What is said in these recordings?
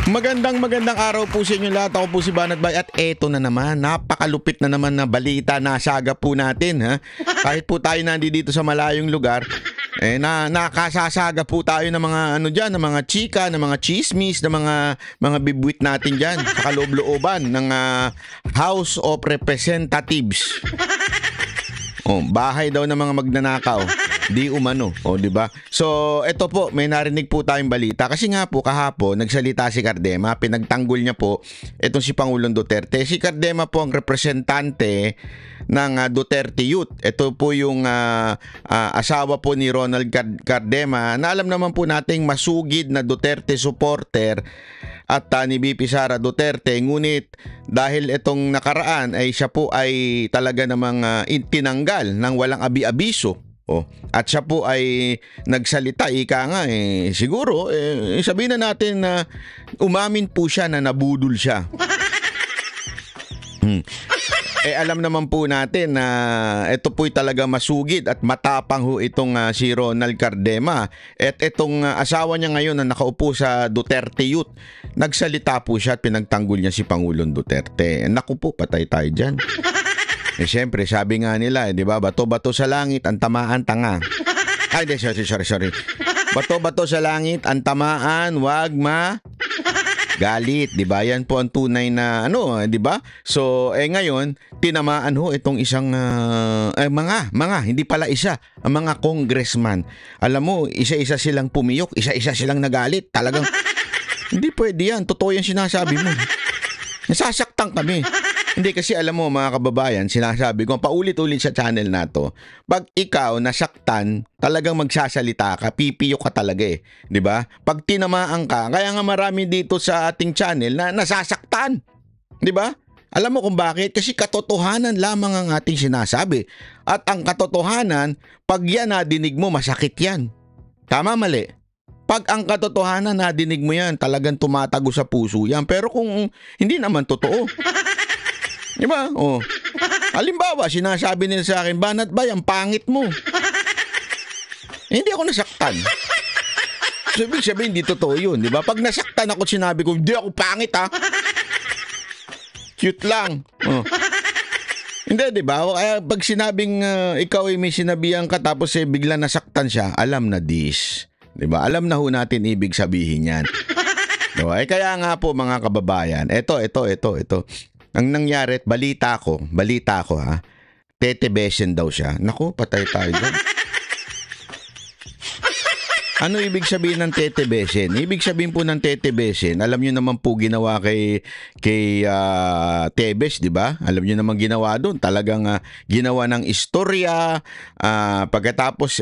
Magandang araw po sa inyo lahat. Ako po si Banat Bay at eto na naman, napakalupit na naman na balita na saga po natin, ha. Kahit po tayo nandito sa malayong lugar, nakasasaga po tayo ng mga diyan, ng mga chika, ng mga chismis, ng mga bibwit natin diyan sa kaloob-looban ng House of Representatives. Bahay daw ng mga magnanakaw. Di umano, di ba? So, ito po, may narinig po tayong balita. Kasi nga po, kahapon, nagsalita si Cardema, pinagtanggol niya po itong si Pangulong Duterte. Si Cardema po ang representante ng Duterte Youth. Ito po yung asawa po ni Ronald Cardema, na alam naman po nating masugid na Duterte supporter at ni BP Sara Duterte. Ngunit dahil itong nakaraan ay siya po ay talaga namang tinanggal ng walang abi-abiso. At siya po ay nagsalita, ika nga siguro sabihin na natin na umamin po siya na nabudol siya. Alam naman po natin na ito po'y talaga masugid at matapang ho itong si Ronald Cardema. At itong asawa niya ngayon na nakaupo sa Duterte Youth, nagsalita po siya at pinagtanggol niya si Pangulong Duterte. Naku po, patay tayo dyan. Siyempre, sabi nga nila, di ba? Bato-bato sa langit, ang tamaan tanga. Ay, sorry. Bato-bato sa langit, ang tamaan, wag galit, di ba? Yan po ang tunay na di ba? So, ngayon, tinamaan ho itong isang hindi pala isa, ang mga congressman. Alam mo, isa-isa silang pumiyok, isa-isa silang nagalit. Talagang hindi pwede yan. Totoo yan sinasabi mo. Nasasaktan kami. Hindi kasi alam mo mga kababayan, sinasabi ko paulit-ulit sa channel na to, pag ikaw nasaktan, talagang magsasalita ka, pipiyok ka talaga di ba? Pag tinamaan ka, kaya nga marami dito sa ating channel na nasasaktan, di ba? Alam mo kung bakit? Kasi katotohanan lamang ang ating sinasabi. At ang katotohanan, pag yan nadinig mo, masakit yan. Tama, mali? Pag ang katotohanan nadinig mo yan, talagang tumatago sa puso yan. Pero kung hindi naman totoo, di ba? Halimbawa, sinasabi nila sa akin, Banat Bay, ang pangit mo. Hindi ako nasaktan. So, ibig sabihin, hindi totoo yun, di ba? Pag nasaktan ako, sinabi ko, hindi ako pangit, ha? Cute lang. Hindi, di ba? Kaya pag sinabing ikaw ay may sinabihan ka, tapos bigla nasaktan siya, alam na this. Di ba? Alam na ho natin ibig sabihin yan. Diba? Kaya nga po, mga kababayan, ito. Ang nangyari, balita ko ha, tetebesen daw siya. Naku, patay tayo dyan. Ano ibig sabihin ng tetebesen? Ibig sabihin po ng tetebesen, alam nyo naman po ginawa kay Tebes, di ba? Alam nyo naman ginawa doon. Talagang ginawa ng istorya. Pagkatapos,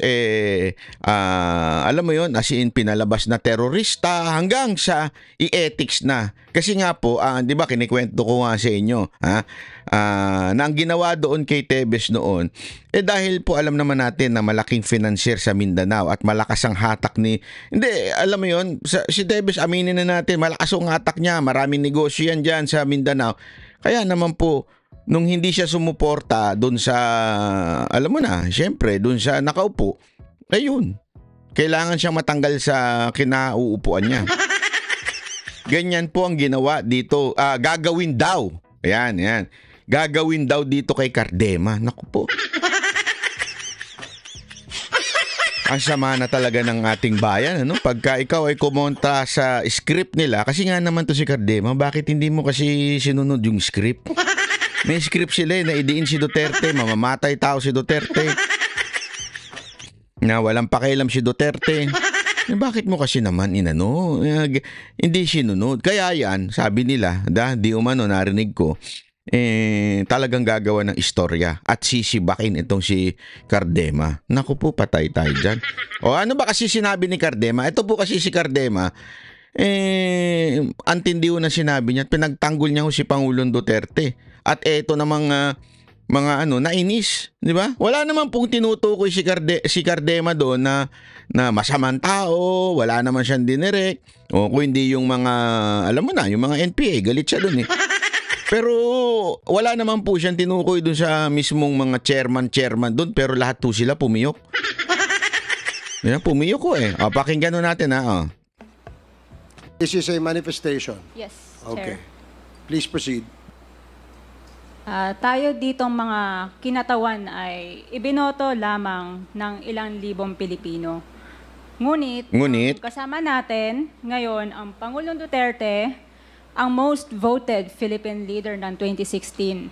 alam mo yon, as in pinalabas na terorista hanggang sa i-ethics na. Kasi nga po, di ba, kinikwento ko nga sa inyo, na ang ginawa doon kay Tebes noon, dahil po alam naman natin na malaking financier sa Mindanao at malakas ang hatak hindi, alam mo yun, si Tebes, aminin na natin, malakas ang hatak niya, maraming negosyo yan dyan sa Mindanao. Kaya naman po, nung hindi siya sumuporta doon sa, alam mo na, syempre, doon sa nakaupo, ayun, kailangan siyang matanggal sa kinauupuan niya. Ganyan po ang ginawa dito, gagawin daw. Ayan. Gagawin daw dito kay Cardema. Naku po. Ang sama na talaga ng ating bayan, Pagka ikaw ay kumontra sa script nila, kasi nga naman to si Cardema, bakit hindi mo kasi sinunod yung script? May script sila na idiin si Duterte, mamamatay tao si Duterte. Na walang pakialam si Duterte. Bakit mo kasi naman hindi sinunod? Kaya yan, sabi nila, di umano narinig ko, talagang gagawa ng istorya at sisibakin itong si Cardema. Naku po, patay tayo dyan. Ano ba kasi sinabi ni Cardema? Ito po kasi si Cardema, antindi na sinabi niya at pinagtanggol niya si Pangulong Duterte. At eto namang mga nainis, di ba? Wala naman pong tinutukoy si Cardema doon na masamang tao, wala naman siyang dinirek. Kung hindi yung mga, alam mo na, yung mga NPA, galit siya doon Pero wala naman po siyang tinukoy doon sa mismong mga chairman doon, pero lahat po sila pumiyok. Yan, pumiyok ko pakinggan natin This is a manifestation. Yes, Okay. Chair. Please proceed. Tayo ditong mga kinatawan ay ibinoto lamang ng ilang libong Pilipino. Ngunit, Ngunit? ang kasama natin ngayon ang Pangulong Duterte, ang most voted Philippine leader ng 2016.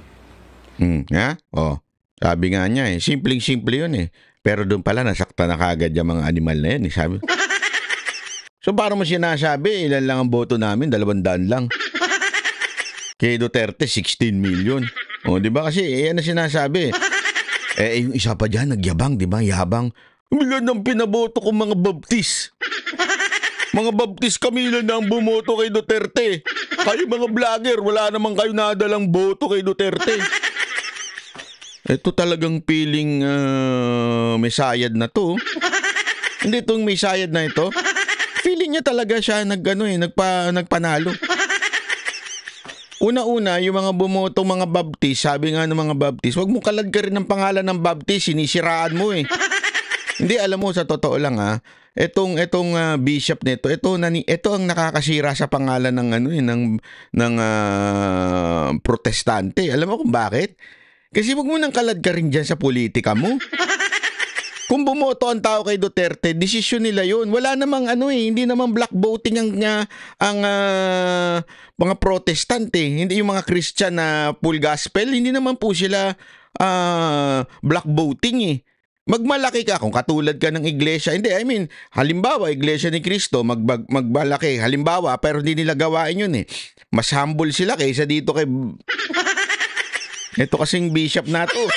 Ha? Oh, sabi nga niya simpleng-simple yun Pero doon pala nasaktan na kagad yung mga animal na yan sabi. So para mo sinasabi, ilan lang ang boto namin, 200 lang. Kay Duterte, 16 million. O, di ba? Kasi, yan na sinasabi. Yung isa pa dyan, nagyabang, di ba? Yabang. Ilan ang pinaboto kong mga baptis. Mga baptis kami ilan na ang bumoto kay Duterte. Kayo mga vlogger, wala naman kayo nadalang boto kay Duterte. Ito talagang piling may sayad na to. Hindi itong may sayad na ito. Feeling niya talaga siya nagpanalo. Una-una, yung mga bumoto mga baptist, sabi nga ng mga baptist, wag mo kalad ka rin ng pangalan ng baptist, sinisiraan mo Hindi, alam mo, sa totoo lang etong bishop nito, ito ang nakakasira sa pangalan ng protestante. Alam mo kung bakit? Kasi wag mo nang kalad ka rin dyan sa politika mo. Kung bumoto ang tao kay Duterte, desisyon nila yun. Wala namang hindi namang black voting ang mga protestante. Hindi yung mga Christian na full gospel, hindi naman po sila black voting Magmalaki ka kung katulad ka ng iglesia. Hindi, halimbawa, iglesia ni Cristo, magmalaki. Halimbawa, pero hindi nila gawain yun Mas humble sila kaysa dito kay... Ito kasing bishop na to.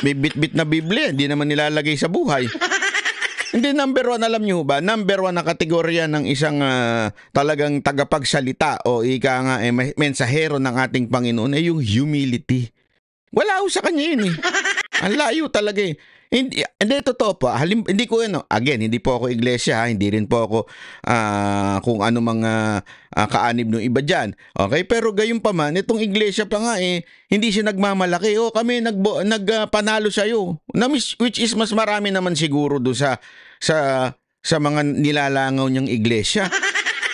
May bit-bit na Biblia, hindi naman nilalagay sa buhay. Hindi, number 1, alam nyo ba? Number 1 na kategorya ng isang talagang tagapagsalita o ika nga mensahero ng ating Panginoon ay yung humility. Wala ho sa kanya yun Ang layo talaga Hindi totoo po. Hindi ko again, hindi po ako iglesia hindi rin po ako kung ano mga kaanib ng iba dyan. Okay, pero gayon pa man, itong iglesia pa nga hindi siya nagmamalaki. Kami nagpanalo sa iyo. Which is mas marami naman siguro do sa mga nilalangaw niyang iglesia.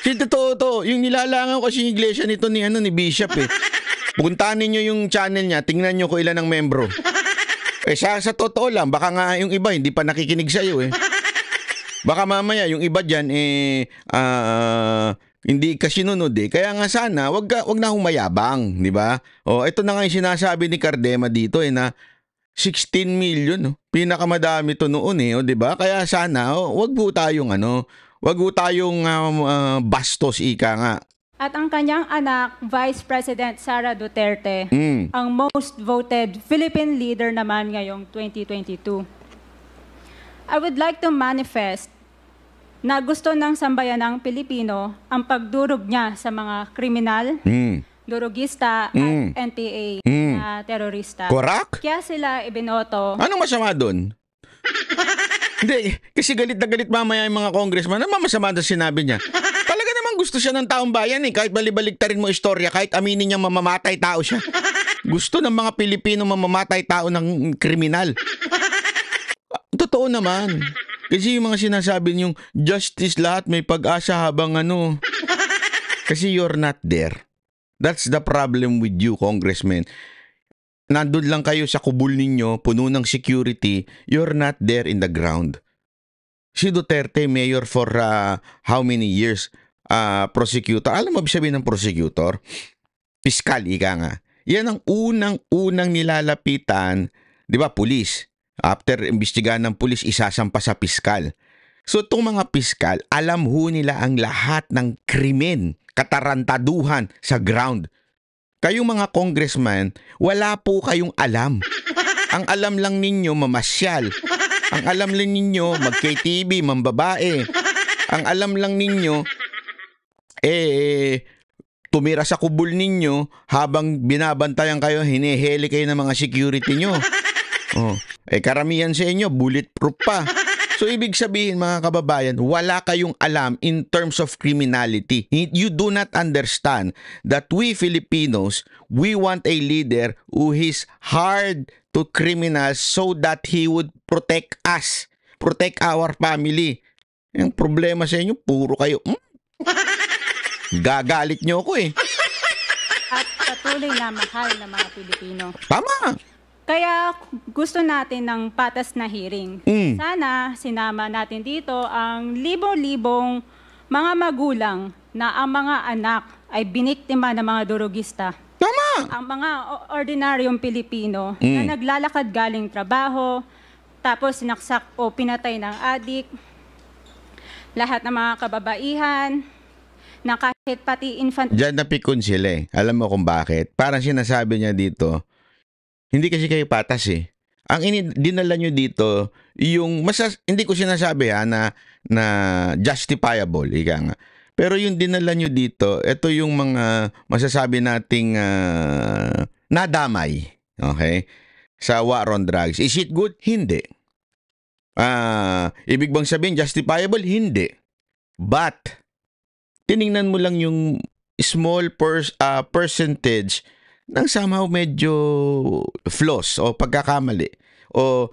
Kasi totoo to, yung nilalangaw kasi yung iglesia nito ni Bishop Puntahan niyo yung channel niya, tingnan niyo kung ilan ang membro. Sa totoo lang, baka nga yung iba hindi pa nakikinig sa iyo Baka mamaya yung iba diyan hindi ka sinunod Kaya nga sana wag na humayabang, di ba? Ito na nga yung sinasabi ni Cardema dito na 16 million, pinakamadami to noon di ba? Kaya sana wag po tayong bastos ika nga. At ang kanyang anak, Vice President Sara Duterte, ang most voted Philippine leader naman ngayong 2022. I would like to manifest na gusto ng sambayanang Pilipino ang pagdurog niya sa mga kriminal, durugista at NPA na terorista. Correct? Kaya sila ibinoto. Anong masama doon? Hindi, kasi galit na galit mamaya yung mga congressman. Ano masama doon sinabi niya? Talaga naman gusto siya ng taong bayan kahit balibaligtarin mo istorya, kahit aminin niya mamamatay tao siya. Gusto ng mga Pilipino mamamatay tao ng kriminal. Totoo naman. Kasi yung mga sinasabi niyong justice lahat may pag-asa habang Kasi you're not there. That's the problem with you, congressman. Nandun lang kayo sa kubul ninyo, puno ng security, you're not there in the ground. Si Duterte, mayor for how many years? Prosecutor. Alam mo sabihin ng prosecutor? Piskal, ika nga. Yan ang unang nilalapitan, di ba, pulis. After imbestigahan ng pulis, isasampa sa piskal. So itong mga piskal, alam ho nila ang lahat ng krimen, katarantaduhan sa ground. Kayong mga congressman, wala po kayong alam. Ang alam lang ninyo mamasyal. Ang alam lang ninyo mag-KTV, mambabae. Ang alam lang ninyo tumira sa kubul ninyo habang binabantayan kayo, hiniheli kayo ng mga security nyo. Karamihan sa inyo bulletproof pa. So ibig sabihin mga kababayan, wala kayong alam in terms of criminality. You do not understand that we Filipinos, we want a leader who is hard to criminals so that he would protect us, protect our family. Yung problema sa inyo, puro kayo, gagalit nyo ako eh. At patuloy na mahal ng mga Pilipino. Tama. Kaya gusto natin ng patas na hearing. Sana sinama natin dito ang libo-libong mga magulang na ang mga anak ay biniktima ng mga durugista. Tama. Ang mga ordinaryong Pilipino na naglalakad galing trabaho, tapos sinaksak o pinatay ng adik, lahat ng mga kababaihan, na kahit pati infant... Diyan napikon sila eh. Alam mo kung bakit? Parang sinasabi niya dito, hindi kasi kayo patas eh. Ang dinala nyo dito, yung hindi ko sinasabi na justifiable, ika nga. Pero yung dinala nyo dito, ito yung mga masasabi nating nadamay, okay? Sa war on drugs. Is it good? Hindi. Ibig bang sabihin justifiable? Hindi. But, tiningnan mo lang yung small percentage ng somehow medyo flaws o pagkakamali o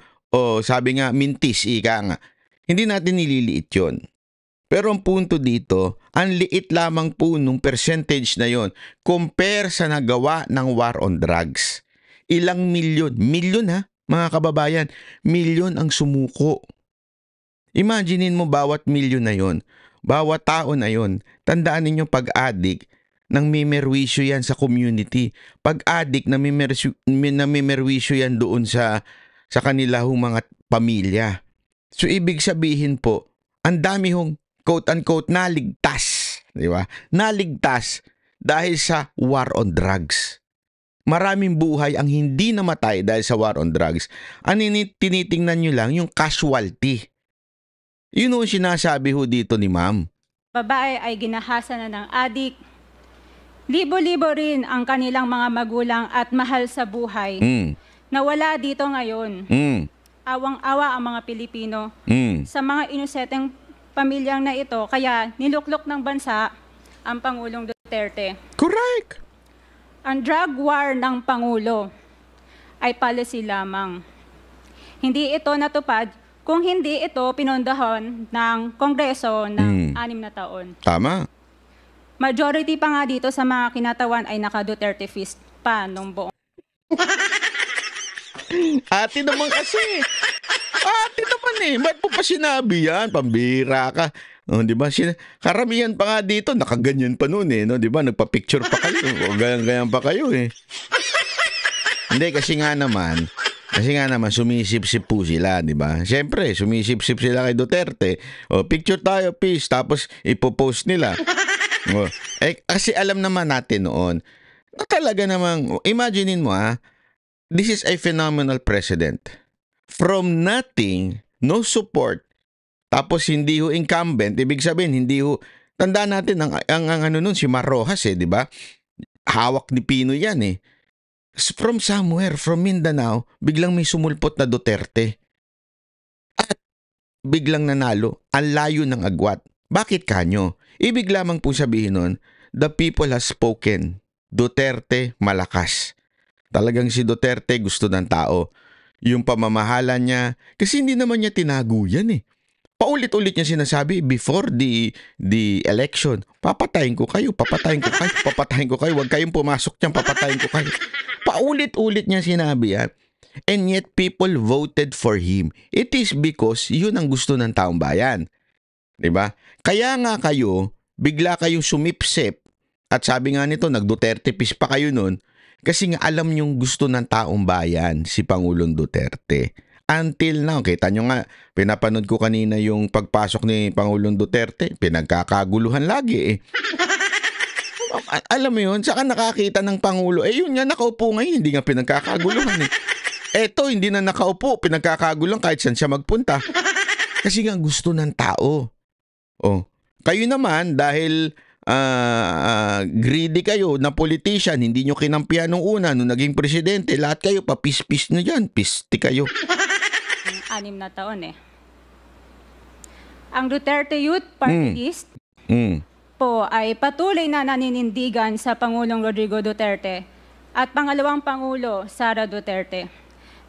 sabi nga mintis, ika nga. Hindi natin nililiit yun. Pero ang punto dito, ang liit lamang po nung percentage na yon compare sa nagawa ng war on drugs. Ilang milyon ha, mga kababayan, milyon ang sumuko. Imaginein mo bawat milyon na yon, bawat tao na yon. Tandaan ninyo pag-addict, nang mimerwisyo yan sa community. Pag-addict, namimerwisyo yan doon sa kanila mga pamilya. So, ibig sabihin po, ang dami hong quote-unquote naligtas. Di ba? Naligtas dahil sa war on drugs. Maraming buhay ang hindi namatay dahil sa war on drugs. Tinitingnan nyo lang yung casualty. Yun ang sinasabi ho dito ni ma'am. Babae ay ginahasa na ng adik. Libo-libo rin ang kanilang mga magulang at mahal sa buhay na wala dito ngayon. Awang-awa ang mga Pilipino sa mga inuseteng pamilyang na ito, kaya niluklok ng bansa ang Pangulong Duterte. Correct! Ang drug war ng Pangulo ay policy lamang. Hindi ito natupad kung hindi ito pinondohan ng Kongreso ng 6 na taon. Tama. Majority pa nga dito sa mga kinatawan ay naka-Duterte fist pa nung buong. Ate naman kasi. Ate naman eh. Ba't mo pa sinabi yan? Pambira ka. Oh, di ba? Karamihan pa nga dito, nakaganyan pa noon eh. No? Di ba? Nagpa-picture pa kayo. O ganyan pa kayo eh. Hindi, kasi nga naman, sumisip-sip po sila, di ba? Siyempre, sumisip-sip sila kay Duterte. O, picture tayo, peace. Tapos, ipopost nila. O, kasi alam naman natin noon, na talaga namang, imaginein mo this is a phenomenal president. From nothing, no support, tapos hindi ho incumbent, ibig sabihin, hindi ho, tandaan natin, ang ano nun, si Mar Rojas di ba? Hawak ni Pinoy yan eh. From somewhere, from Mindanao, biglang may sumulpot na Duterte. At biglang nanalo, ang layo ng agwat. Bakit kanyo? Ibig lamang po sabihin nun, the people has spoken. Duterte malakas. Talagang si Duterte gusto ng tao. Yung pamamahala niya, kasi hindi naman niya tinago yan eh. Paulit-ulit niya sinasabi before the election, papatayin ko kayo, huwag kayong pumasok diyan, papatayin ko kayo. Paulit-ulit niya sinabi yan. And yet people voted for him. It is because yun ang gusto ng taong bayan. 'Di ba? Kaya nga kayo, bigla kayong sumipsip at sabi nga nito, nag-Duterte peace pa kayo nun kasi nga alam niyong gusto ng taong bayan si Pangulong Duterte. Until now, kita nyo nga, pinapanood ko kanina yung pagpasok ni Pangulong Duterte, pinagkakaguluhan lagi eh. Alam mo yun, saka nakakita ng Pangulo, yun nga nakaupo ngayon, hindi nga pinagkakaguluhan eh. Eto, hindi na nakaupo, pinagkakaguluhan kahit saan siya magpunta. Kasi nga gusto ng tao. Oh, kayo naman dahil greedy kayo na politician, hindi nyo kinampihan nung una, nung naging presidente, lahat kayo papis-pis nyo dyan, pisti kayo. 6 na taon eh. Ang Duterte Youth Party List po ay patuloy na naninindigan sa Pangulong Rodrigo Duterte at pangalawang Pangulo Sara Duterte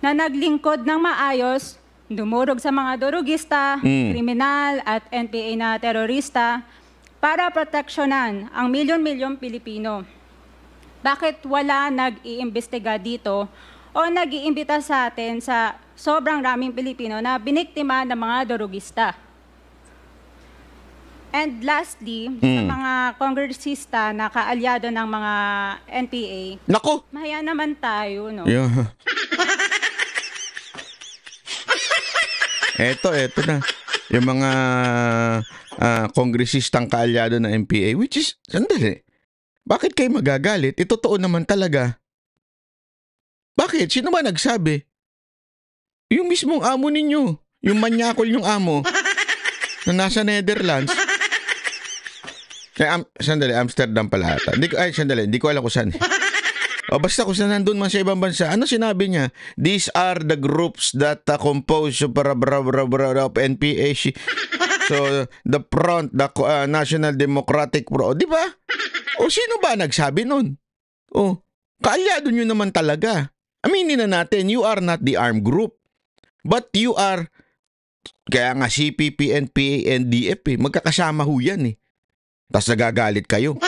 na naglingkod ng maayos dumurog sa mga durugista, kriminal at NPA na terorista para proteksyonan ang milyon-milyong Pilipino. Bakit wala nag-iimbestiga dito o nag-iimbita sa atin sa sobrang raming Pilipino na biniktima ng mga durugista? And lastly, sa mga kongresista na kaalyado ng mga NPA, Nako! mahaya naman tayo, no? Yeah. Eto na. Yung mga kongresistang kaalyado ng NPA, which is, sandali, bakit kayo magagalit? Totoo naman talaga. Bakit? Sino ba nagsabi? Yung mismong amo ninyo. Yung manyakol yung amo na nasa Netherlands. Sandali, Amsterdam pala ata. Hindi ko alam kung saan. O basta kung saan nandun man sa ibang bansa. Ano sinabi niya? These are the groups that compose of NPA. So, the Front, the National Democratic Pro. Di ba? O sino ba nagsabi nun? O, kaalyado nyo naman talaga. Aminin na natin, you are not the armed group. But you are, kaya nga CPP, NPA, NDF magkakasama ho yan Tapos nagagalit kayo.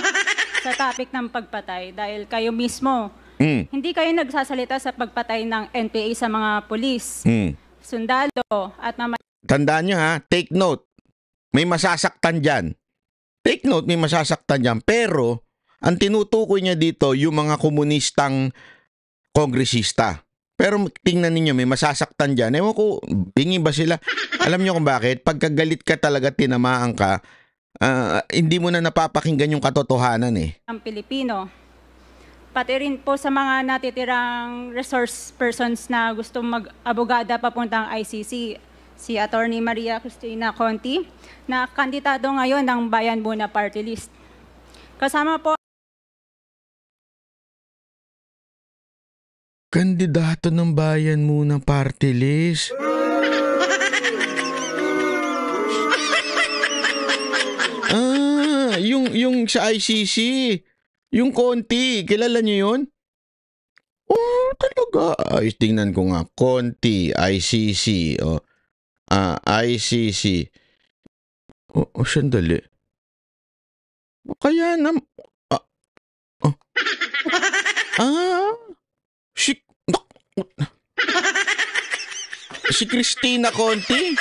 Sa topic ng pagpatay, dahil kayo mismo, hindi kayo nagsasalita sa pagpatay ng NPA sa mga pulis, sundalo, at mga... Tandaan nyo take note, may masasaktan dyan. Take note, may masasaktan dyan. Pero, ang tinutukoy niya dito, yung mga komunistang kongresista. Pero tingnan ninyo, may masasaktan dyan. Ewan ko, bingi ba sila? Alam nyo kung bakit? Pagkagalit ka talaga, tinamaan ka, hindi mo na napapakinggan yung katotohanan Ang Pilipino. Pati rin po sa mga natitirang resource persons na gusto mag-abogada papuntang ICC, si Attorney Maria Cristina Conti, na kandidato ngayon ng Bayan Muna Party List. Kasama po kandidato ng Bayan Muna Party List. Yung sa ICC, yung Conti, kilala niyo yun? Oh, talaga. Ay, tingnan ko nga. Conti, ICC. ICC. Sandali. Kaya si Cristina Conti.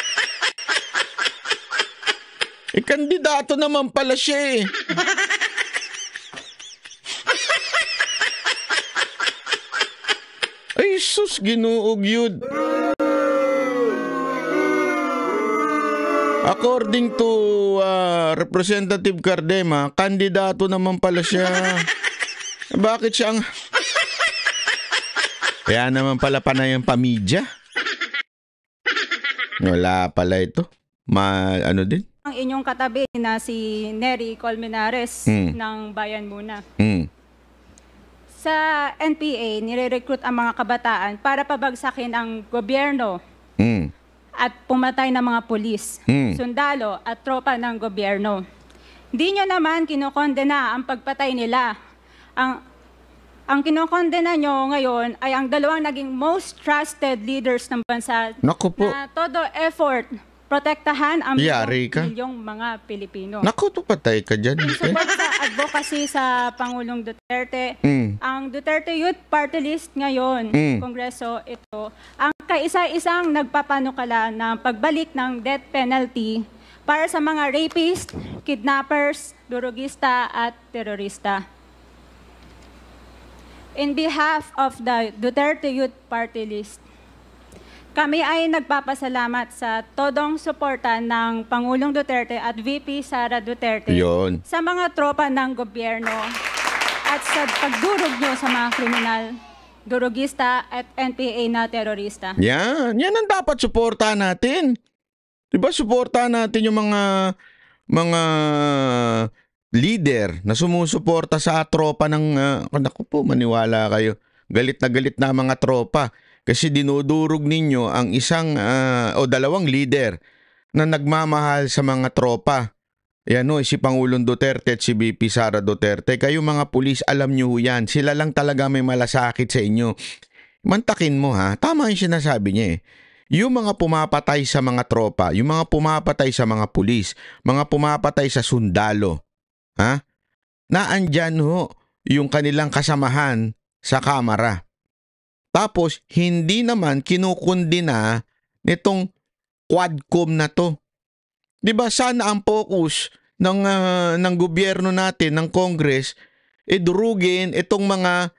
Kandidato naman pala siya Ay, sus, ginuog yun. According to Representative Cardema, kandidato naman pala siya. Bakit siya ang... Kaya naman pala panay ang pamidya. Wala pala ito. Ano din? ang inyong katabi na si Nery Colmenares ng Bayan Muna. Sa NPA, nire-recruit ang mga kabataan para pabagsakin ang gobyerno at pumatay ng mga pulis, sundalo at tropa ng gobyerno. Hindi nyo naman kinokondena ang pagpatay nila. Ang kinokondena nyo ngayon ay ang dalawang naging most trusted leaders ng bansa. Naku po. Na todo effort protektahan ang Yari ka. milyong mga Pilipino. Naku, patay ka dyan. Support sa advocacy sa Pangulong Duterte, ang Duterte Youth Party List ngayon, Kongreso, ito, ang kaisa-isang nagpapanukala ng pagbalik ng death penalty para sa mga rapist, kidnappers, durugista at terorista. In behalf of the Duterte Youth Party List, kami ay nagpapasalamat sa todong suporta ng Pangulong Duterte at VP Sara Duterte Yun. sa mga tropa ng gobyerno at sa pagdurog nyo sa mga kriminal, durugista at NPA na terorista. Yan ang dapat suportahan natin. Diba suportahan natin yung mga leader na sumusuporta sa tropa ng, naku po, maniwala kayo. Galit na mga tropa. Kasi dinudurog ninyo ang isang o dalawang leader na nagmamahal sa mga tropa. Yan si Pangulong Duterte at si VP Sara Duterte. Kayo mga pulis, alam nyo yan. Sila lang talaga may malasakit sa inyo. Mantakin mo ha. Tama yung sinasabi niya yung mga pumapatay sa mga tropa, yung mga pumapatay sa mga pulis, mga pumapatay sa sundalo, ha? Naandyan ho yung kanilang kasamahan sa kamara. Tapos, hindi naman kinukundina nitong Quadcom na to. 'Di ba sana ang focus ng gobyerno natin, ng Congress, durugin itong mga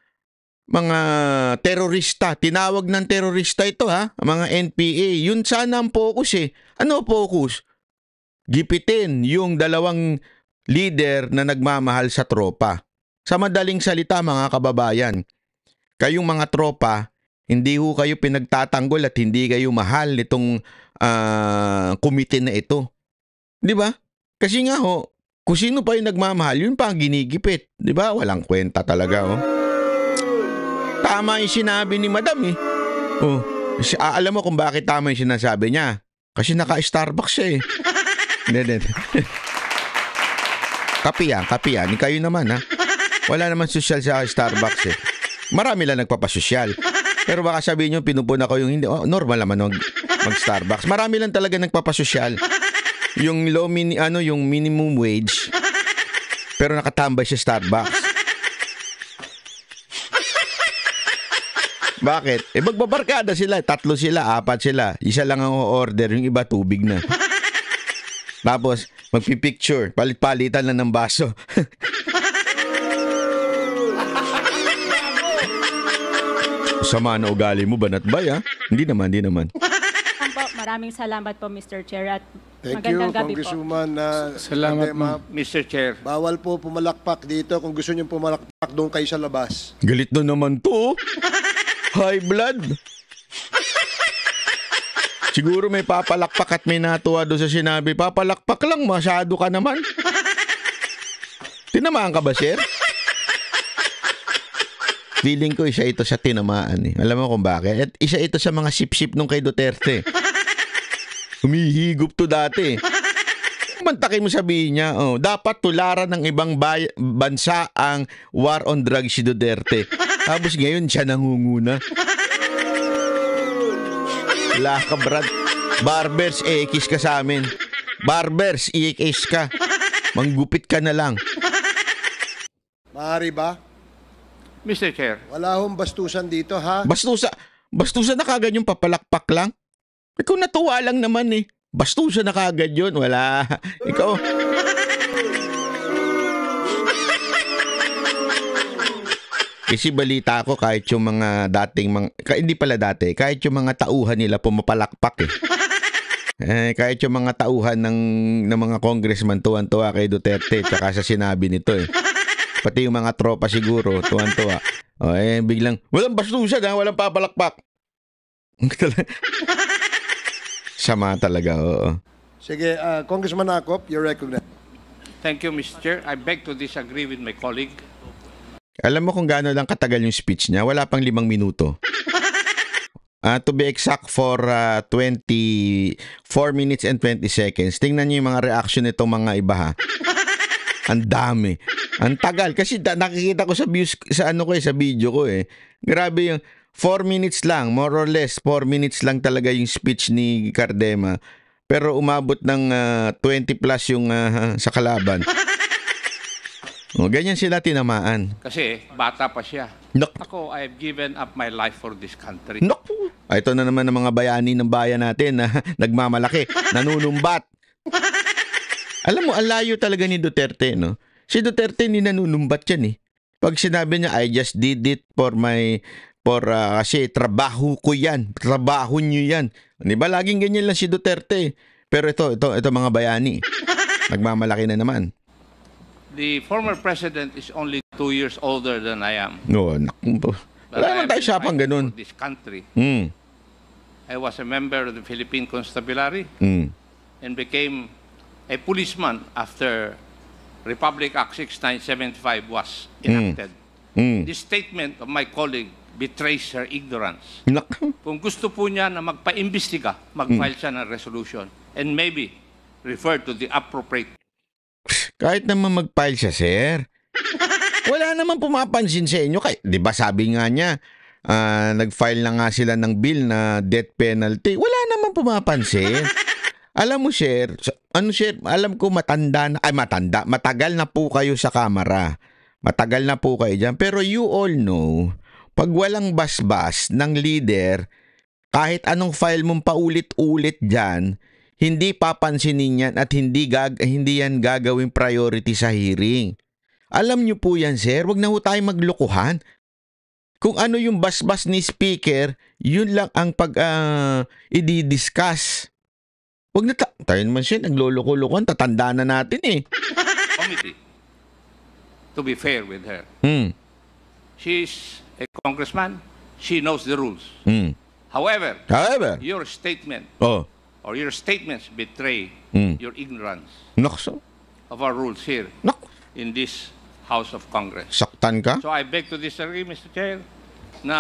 terorista. Tinawag ng terorista ito ha, mga NPA. Yun sana ang focus eh. Ano focus? Gipitin yung dalawang leader na nagmamahal sa tropa. Sa madaling salita mga kababayan, kayong mga tropa, hindi ho kayo pinagtatanggol at hindi kayo mahal nitong komite na ito. Di ba? Kasi nga ho, kung sino pa yung nagmamahal, yun pa ang ginigipit. Di ba? Walang kwenta talaga oh. Tama yung sinabi ni Madam eh. Oh, alam mo kung bakit tama yung sinasabi niya? Kasi naka-Starbucks siya eh. Hindi. Kapi yan. Kayo naman ha. Wala naman sosyal sa Starbucks eh. Marami lang nagpapasosyal. Pero baka sabihin nyo, pinupuna ko yung hindi. Oh, normal naman mag-Starbucks. Marami lang talaga nagpapasosyal. Yung yung minimum wage. Pero nakatambay sa Starbucks. Bakit? Magbabarkada sila. 3 sila, 4 sila. Isa lang ang order, yung iba tubig na. Tapos, magpipicture. Palit-palitan lang ng baso. Sama na ugali mo, banat bay ha? Hindi naman. Maraming salamat po, Mr. Chair, at Thank you, magandang gabi po. Congresswoman. Salamat, ma'am. Mr. Chair. Bawal po pumalakpak dito. Kung gusto niyo pumalakpak, doon kayo sa labas. Galit na naman to. High blood. Siguro may papalakpak at may natuwa doon sa sinabi. Papalakpak lang, masyado ka naman. Tinamaan ka ba, sir? Feeling ko isa ito sa tinamaan eh. Alam mo kung bakit? At isa ito sa mga sip-sip nung kay Duterte. Humihigop to dati. Mantakin mo sabihin niya, dapat tularan ng ibang bansa ang war on drugs si Duterte. Tapos ngayon siya nangunguna. Wala ka, Brad. Barbers, iikis ka sa amin. Barbers, iikis ka. Manggupit ka na lang. Maaari ba? Mr. Chair. Wala hong bastusan dito, ha? Bastusa na kagad yung papalakpak lang. Ikaw natuwa lang naman eh. Bastusa na kagad yun. Wala. Ikaw. Kasi balita ko kahit yung mga dating hindi pala dati, kahit yung mga tauhan nila pumapalakpak eh. Kahit yung mga tauhan ng mga congressman tuwan-tuwa kay Duterte tsaka sa sinabi nito eh. Pati yung mga tropa siguro tuwan-tuwa. Biglang walang bastusan ha, walang papalakpak. Sama talaga, oo. Sige, Congressman Acop, you're recognized. Thank you, Mr. Chair. I beg to disagree with my colleague. Alam mo kung gaano lang katagal yung speech niya? Wala pang 5 minuto. To be exact, for 24 minutes and 20 seconds. Tingnan niyo yung mga reaction nitong mga iba ha. Ang dami. Ang tagal. Kasi nakikita ko sa views, sa video ko eh. Grabe yung 4 minutes lang, more or less 4 minutes lang talaga yung speech ni Cardema. Pero umabot ng 20 plus yung sa kalaban. Ganyan sila tinamaan. Kasi bata pa siya. Ako, I have given up my life for this country. Naku! Ito na naman ang mga bayani ng bayan natin na nagmamalaki, nanunumbat. Alam mo, ang layo talaga ni Duterte, no? Si Duterte hindi nanunumbat yan eh. Pag sinabi niya, I just did it kasi trabaho ko yan. Trabaho niyo yan. Di ba? Laging ganyan lang si Duterte. Pero ito mga bayani. Nagmamalaki na naman. The former president is only 2 years older than I am. No, naku. Wala naman tayo sapang ganun. This country. Mm. I was a member of the Philippine Constabulary and became a policeman after Republic Act 6975 was enacted. This statement of my colleague betrays her ignorance. Kung gusto po niya na magpa-imbestiga, mag-file siya ng resolution and maybe refer to the appropriate. Kahit naman mag-file siya, sir. Wala naman pumapansin sa inyo. Di ba sabi nga niya, nag-file na nga sila ng bill na death penalty. Wala naman pumapansin. Alam mo, Sir, alam ko matagal na po kayo sa Kamara. Matagal na po kayo dyan. Pero you all know, pag walang basbas ng leader, kahit anong file mong paulit-ulit dyan, hindi papansinin yan at hindi yan gagawing priority sa hearing. Alam nyo po yan, sir. Huwag na ho tayo maglokohan. Kung ano yung basbas ni speaker, yun lang ang i-discuss. Huwag na tayo naman siya, nagloloko-lokohan, tatanda na natin eh. Committee, to be fair with her. She's a congressman. She knows the rules. However, your statement or your statements betray your ignorance of our rules here in this House of Congress. Saktan ka? So I beg to disagree, Mr. Chair, na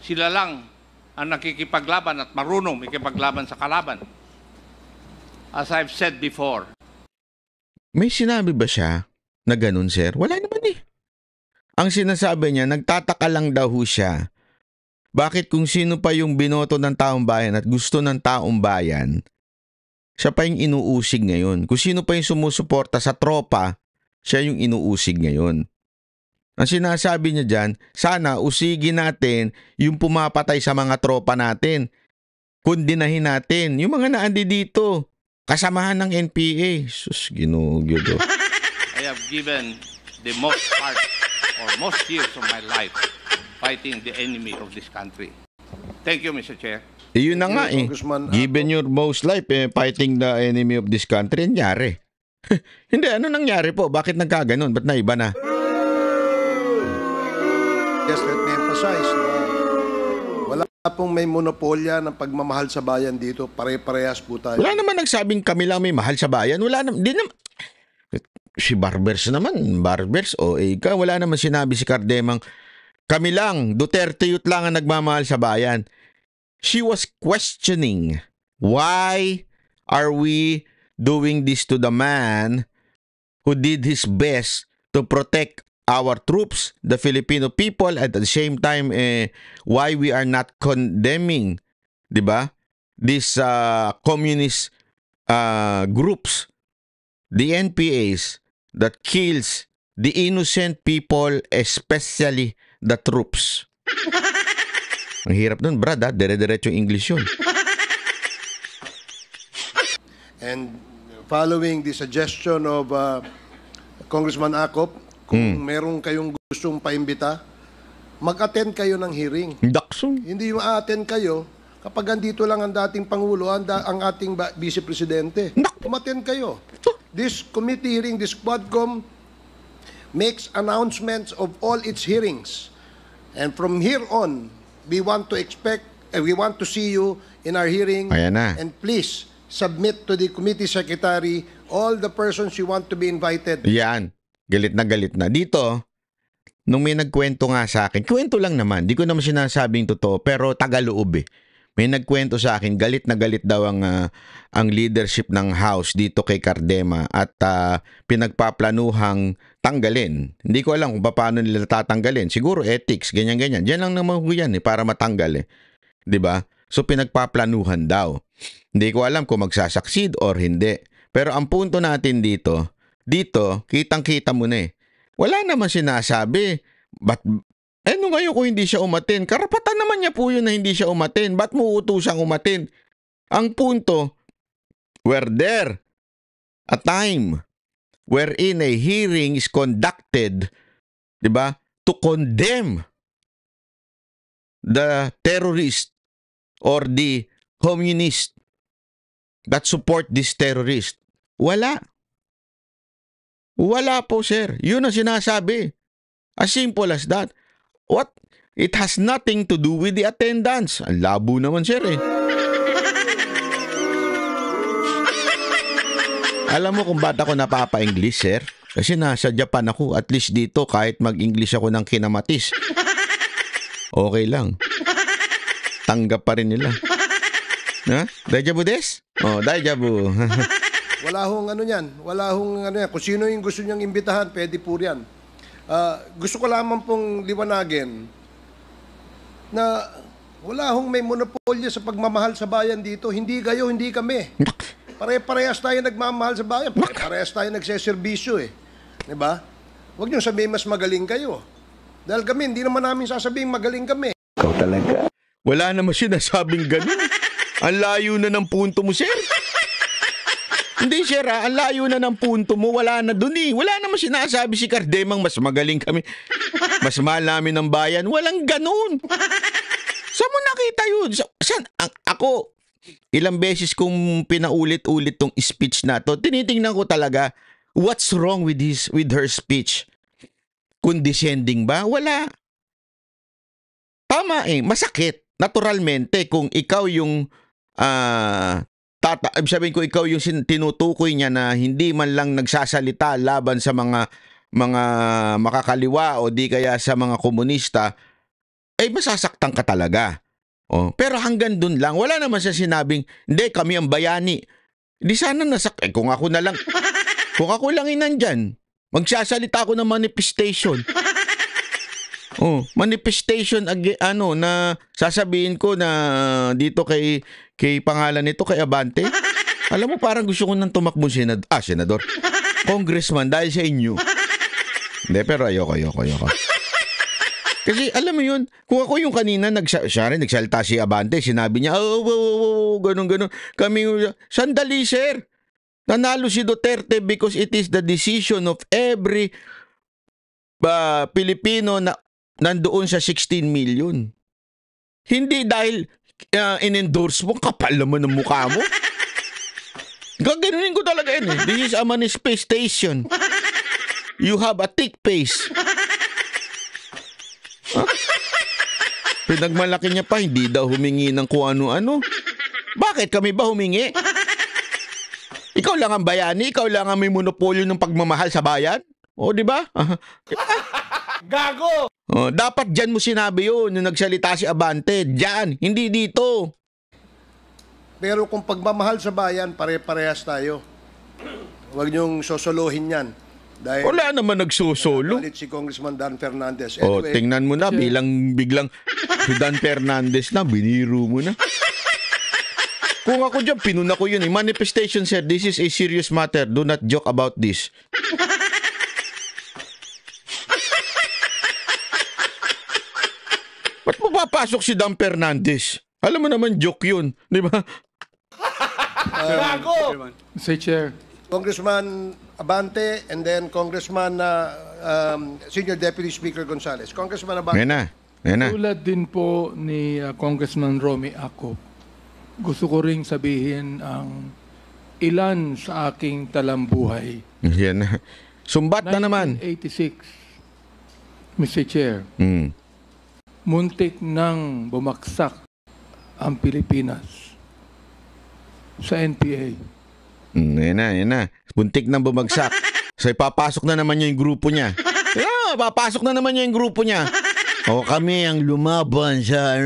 sila lang ang nakikipaglaban at marunong makipaglaban sa kalaban. As I've said before. May sinabi ba siya na ganun, sir? Wala naman eh. Ang sinasabi niya, nagtataka lang daw ho siya. Bakit kung sino pa yung binoto ng taong bayan at gusto ng taong bayan, siya pa yung inuusig ngayon. Kung sino pa yung sumusuporta sa tropa, siya yung inuusig ngayon. Ang sinasabi niya dyan, sana usigin natin yung pumapatay sa mga tropa natin. Kundinahin natin yung mga naandi dito. Kasamahan ng NPA. Sus, ginugyudo. I have given the most part or most years of my life fighting the enemy of this country. Thank you, Mr. Chair. Yun na nga eh. Given your most life, fighting the enemy of this country, nangyari. Hindi, ano nangyari po? Bakit nagkaganon? Ba't naiba na? Yes, let me emphasize na wala pong may monopolya ng pagmamahal sa bayan dito. Pare-parehas po tayo. Wala naman nagsabing kami lang may mahal sa bayan. Wala naman. Si Barbers naman. Barbers o ika. Wala naman sinabi si Cardemang kami lang. Duterte Youth lang ang nagmamahal sa bayan. She was questioning why are we doing this to the man who did his best to protect our troops, the Filipino people, at the same time, why we are not condemning, di ba? These communist groups, the NPAs that kills the innocent people, especially the troops. Ang hirap nun, brad, ha? Dire-diretso yung English yun. And following the suggestion of Congressman Acop, kung meron kayong gustong paimbita, mag-attend kayo ng hearing. Dakso. Hindi yung a-attend kayo kapag andito lang ang dating Pangulo, ang ating Vice Presidente. Umattend kayo. This committee hearing, this Quadcom, makes announcements of all its hearings. And from here on, we want to see you in our hearing. Ayan na. And please, submit to the committee secretary all the persons you want to be invited. Yan. Galit na. Dito, nung may nagkwento nga sa akin, kwento lang naman, di ko naman sinasabing totoo, pero tagaloob eh. May nagkwento sa akin, galit na galit daw ang leadership ng House dito kay Cardema at pinagpaplanuhang tanggalin. Hindi ko alam kung paano nila tatanggalin. Siguro ethics, ganyan-ganyan. Diyan lang naman ko yan para matanggal eh. 'Di ba? So pinagpaplanuhan daw. Hindi ko alam kung magsasucceed or hindi. Pero ang punto natin dito, kitang-kita mo na eh. Wala naman sinasabi. Ano ngayon kung hindi siya umatin? Karapatan naman niya po yun na hindi siya umatin. Ba't mo utusang umatin? Ang punto, were there a time wherein a hearing is conducted, di ba, to condemn the terrorist or the communist that support this terrorist? Wala. Wala po, sir. Yun ang sinasabi. As simple as that. What? It has nothing to do with the attendance. Ang labo naman, sir eh. Alam mo kung ba't ako napapa-English, sir? Kasi nasa Japan ako. At least dito, kahit mag-English ako ng kinamatis, okay lang. Tanggap pa rin nila. Ha? Daijabo des? Oh, daijabo. Wala hong ano yan. Kung sino yung gusto niyang imbitahan, pwede po yan. Gusto ko lamang pong liwanagin na wala hong may monopolyo sa pagmamahal sa bayan dito. Hindi kayo, hindi kami. Pare-parehas tayo nagmamahal sa bayan. Pare-parehas tayo nagseserbisyo eh. Diba? Huwag niyo sabihin mas magaling kayo. Dahil kami, hindi naman namin sasabihin magaling kami. Ikaw talaga. Wala naman sinasabing ganun. Ang layo na ng punto mo, sir. Hindi, sir, ang layo na ng punto mo. Wala na dun eh. Wala naman sinasabi si Cardemang mas magaling kami. Mas mahal namin ng bayan. Walang ganun. Saan mo nakita yun? Ako, ilang beses kong pinaulit-ulit tong speech na to, tinitingnan ko talaga, what's wrong with her speech? Condescending ba? Wala. Tama eh, masakit. Naturalmente, kung ikaw yung sabihin ko ikaw yung tinutukoy niya na hindi man lang nagsasalita laban sa mga makakaliwa o di kaya sa mga komunista, ay masasaktan ka talaga. Oh, pero hanggang dun lang, wala naman siya sinabing, hindi, kami ang bayani. Di sana kung ako lang inandyan, magsasalita ako ng manifestation. Oh, manifestation na sasabihin ko na dito kay pangalan nito kay Abante. Alam mo, parang gusto ko nang tumakbo senador. Congressman dahil sa inyo. Hindi, pero ayoko. Kasi alam mo yun, kung ako yung kanina nagsalita si Abante, sinabi niya, ganun. Sandali, sir. Nanalo si Duterte because it is the decision of every Pilipino na nandoon sa 16 million. Hindi dahil in-endorse mo, kapal naman ng mukha mo. Gaganunin ko talaga yun eh. This is a manifestation. You have a thick face. Huh? Pinagmalaki niya pa, hindi daw humingi ng kung ano-ano. Bakit kami ba humingi? Ikaw lang ang bayani, ikaw lang ang may monopolyo ng pagmamahal sa bayan. O, di ba? Gago! Oh, dapat dyan mo sinabi yun, nung nagsalita si Abante. Dyan, hindi dito. Pero kung pagmamahal sa bayan, pare-parehas tayo. Huwag niyong sosolohin yan. Dahil wala naman nagsusolo. si Congressman Dan Fernandez. Oh, Anyway, tingnan mo na, biglang si Dan Fernandez na, biniru mo na. Kung ako dyan, pinuna ko yun eh. Manifestation, sir, this is a serious matter. Do not joke about this. Ba't mo papasok si Dan Fernandez? Alam mo naman, joke yun. Di ba? Mr. Chair. Congressman Abante and then Congressman Senior Deputy Speaker Gonzales. Congressman Abante. Yan na. Tulad din po ni Congressman Romy Acop, gusto ko ring sabihin ang ilan sa aking talambuhay. Yan na. Sumbat na naman. 1986, Mr. Chair, muntik nang bumaksak ang Pilipinas sa NPA. Yan na. Buntik nang bumagsak. So, papasok na naman yung grupo niya. Papasok na naman yung grupo niya. O, kami ang lumaban sa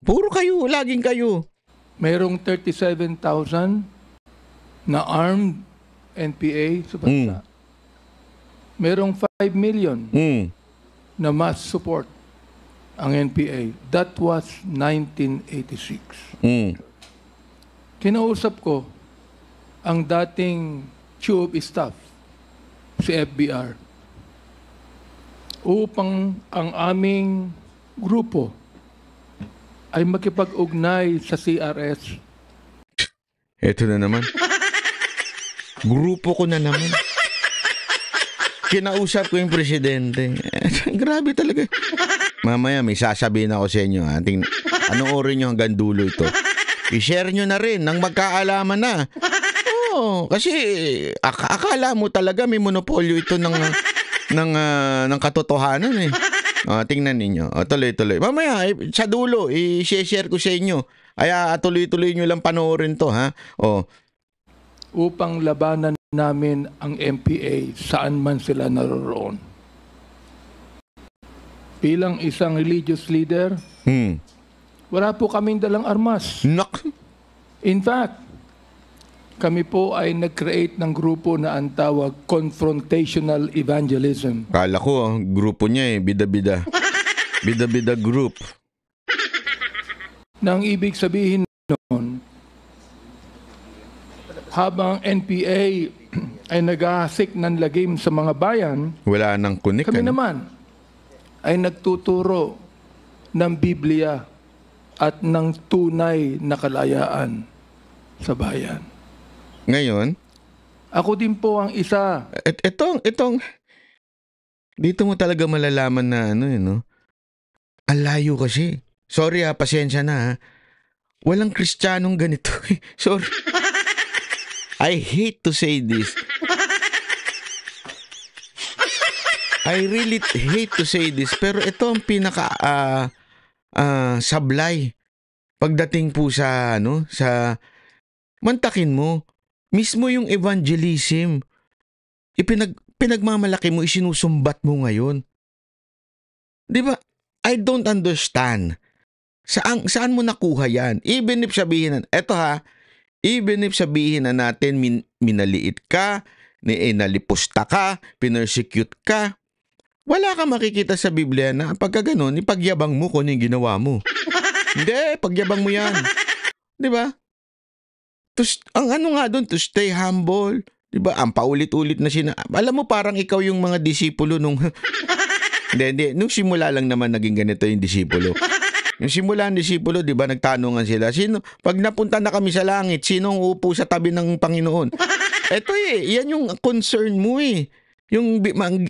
puro kayo, laging kayo. Mayroong 37,000 na armed NPA sa bansa. Mayroong 5 million na mass support ang NPA. That was 1986. Kinausap ko ang dating chief of staff, si FBR, upang ang aming grupo ay makipag-ugnay sa CRS. Eto na naman. Grupo ko na naman. Kinausap ko yung presidente. Grabe talaga. Mamaya may sasabihin ako sa inyo. Anong oras nyo hanggang dulo ito? I-share nyo na rin nang magkaalaman na. Oo, kasi akala mo talaga may monopolyo ito ng katotohanan eh. Tingnan ninyo. Tuloy-tuloy. Mamaya sa dulo i-share ko sa inyo. Ay tuloy-tuloy nyo lang panoorin to ha. Upang labanan namin ang MPA saan man sila naroroon. Bilang isang religious leader, wala po kaming dalang armas. Nak. In fact, kami po ay nag-create ng grupo na ang tawag Confrontational Evangelism. Kala ko, grupo niya bida-bida. Bida-bida group. Nang ibig sabihin noon, habang NPA ay naghahasik ng lagim sa mga bayan, Wala nang kunik. kami ano? naman ay nagtuturo ng Biblia at ng tunay na kalayaan sa bayan. Ngayon, Ako din po ang isa. itong, dito mo talaga malalaman na no? Ang layo kasi. Sorry pasensya na ha. Walang Kristiyanong ganito. Sorry. I hate to say this. I really hate to say this, pero ito ang pinaka sablay pagdating po sa sa mantakin mo mismo yung evangelism. Pinagmamalaki mo, isinusumbat mo ngayon. 'Di ba? I don't understand. Saan mo nakuha yan? Even if sabihin na natin minaliit ka, nalipusta ka, pinersecute ka, wala kang makikita sa Biblia na pagka ganun, ipagyabang mo kung yung ginawa mo. Hindi, pagyabang mo yan. Di ba? Ang ano nga doon, to stay humble. Di ba? Ang paulit-ulit na alam mo, parang ikaw yung mga disipulo nung... Hindi. Nung simula lang naman naging ganito yung disipulo. Yung simula ng disipulo, di ba, nagtanungan sila, pag napunta na kami sa langit, sino ang uupo sa tabi ng Panginoon? Eto yan yung concern mo Yung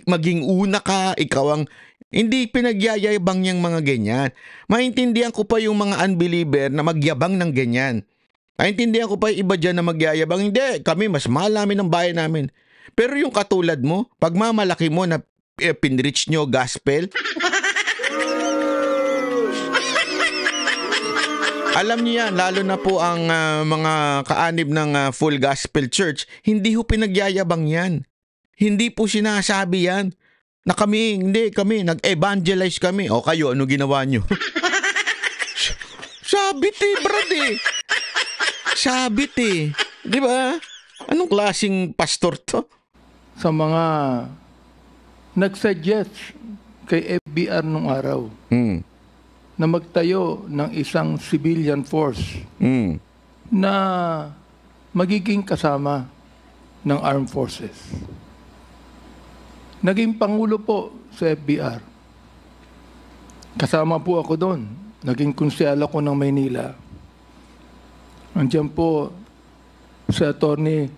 maging una ka, ikaw ang, hindi pinagyayabang yung mga ganyan. Maintindihan ko pa yung mga unbeliever na magyabang ng ganyan. Maintindihan ko pa yung iba dyan na magyayabang, hindi, kami mas mahal namin ng bayan namin. Pero yung katulad mo, pagmamalaki mo na pinreach nyo gospel, alam niyo yan, lalo na po ang mga kaanib ng Full Gospel Church, hindi ho pinagyayabang yan. Hindi po sinasabi yan na kami, nag-evangelize kami. O kayo, ano ginawa nyo? Sabit brad Sabit Di ba? Anong klaseng pastor to? Sa mga nagsuggest kay FBR nung araw na magtayo ng isang civilian force na magiging kasama ng armed forces. Naging pangulo po sa FBR. Kasama po ako doon. Naging konsyal ako ng Maynila. Andiyan po si Attorney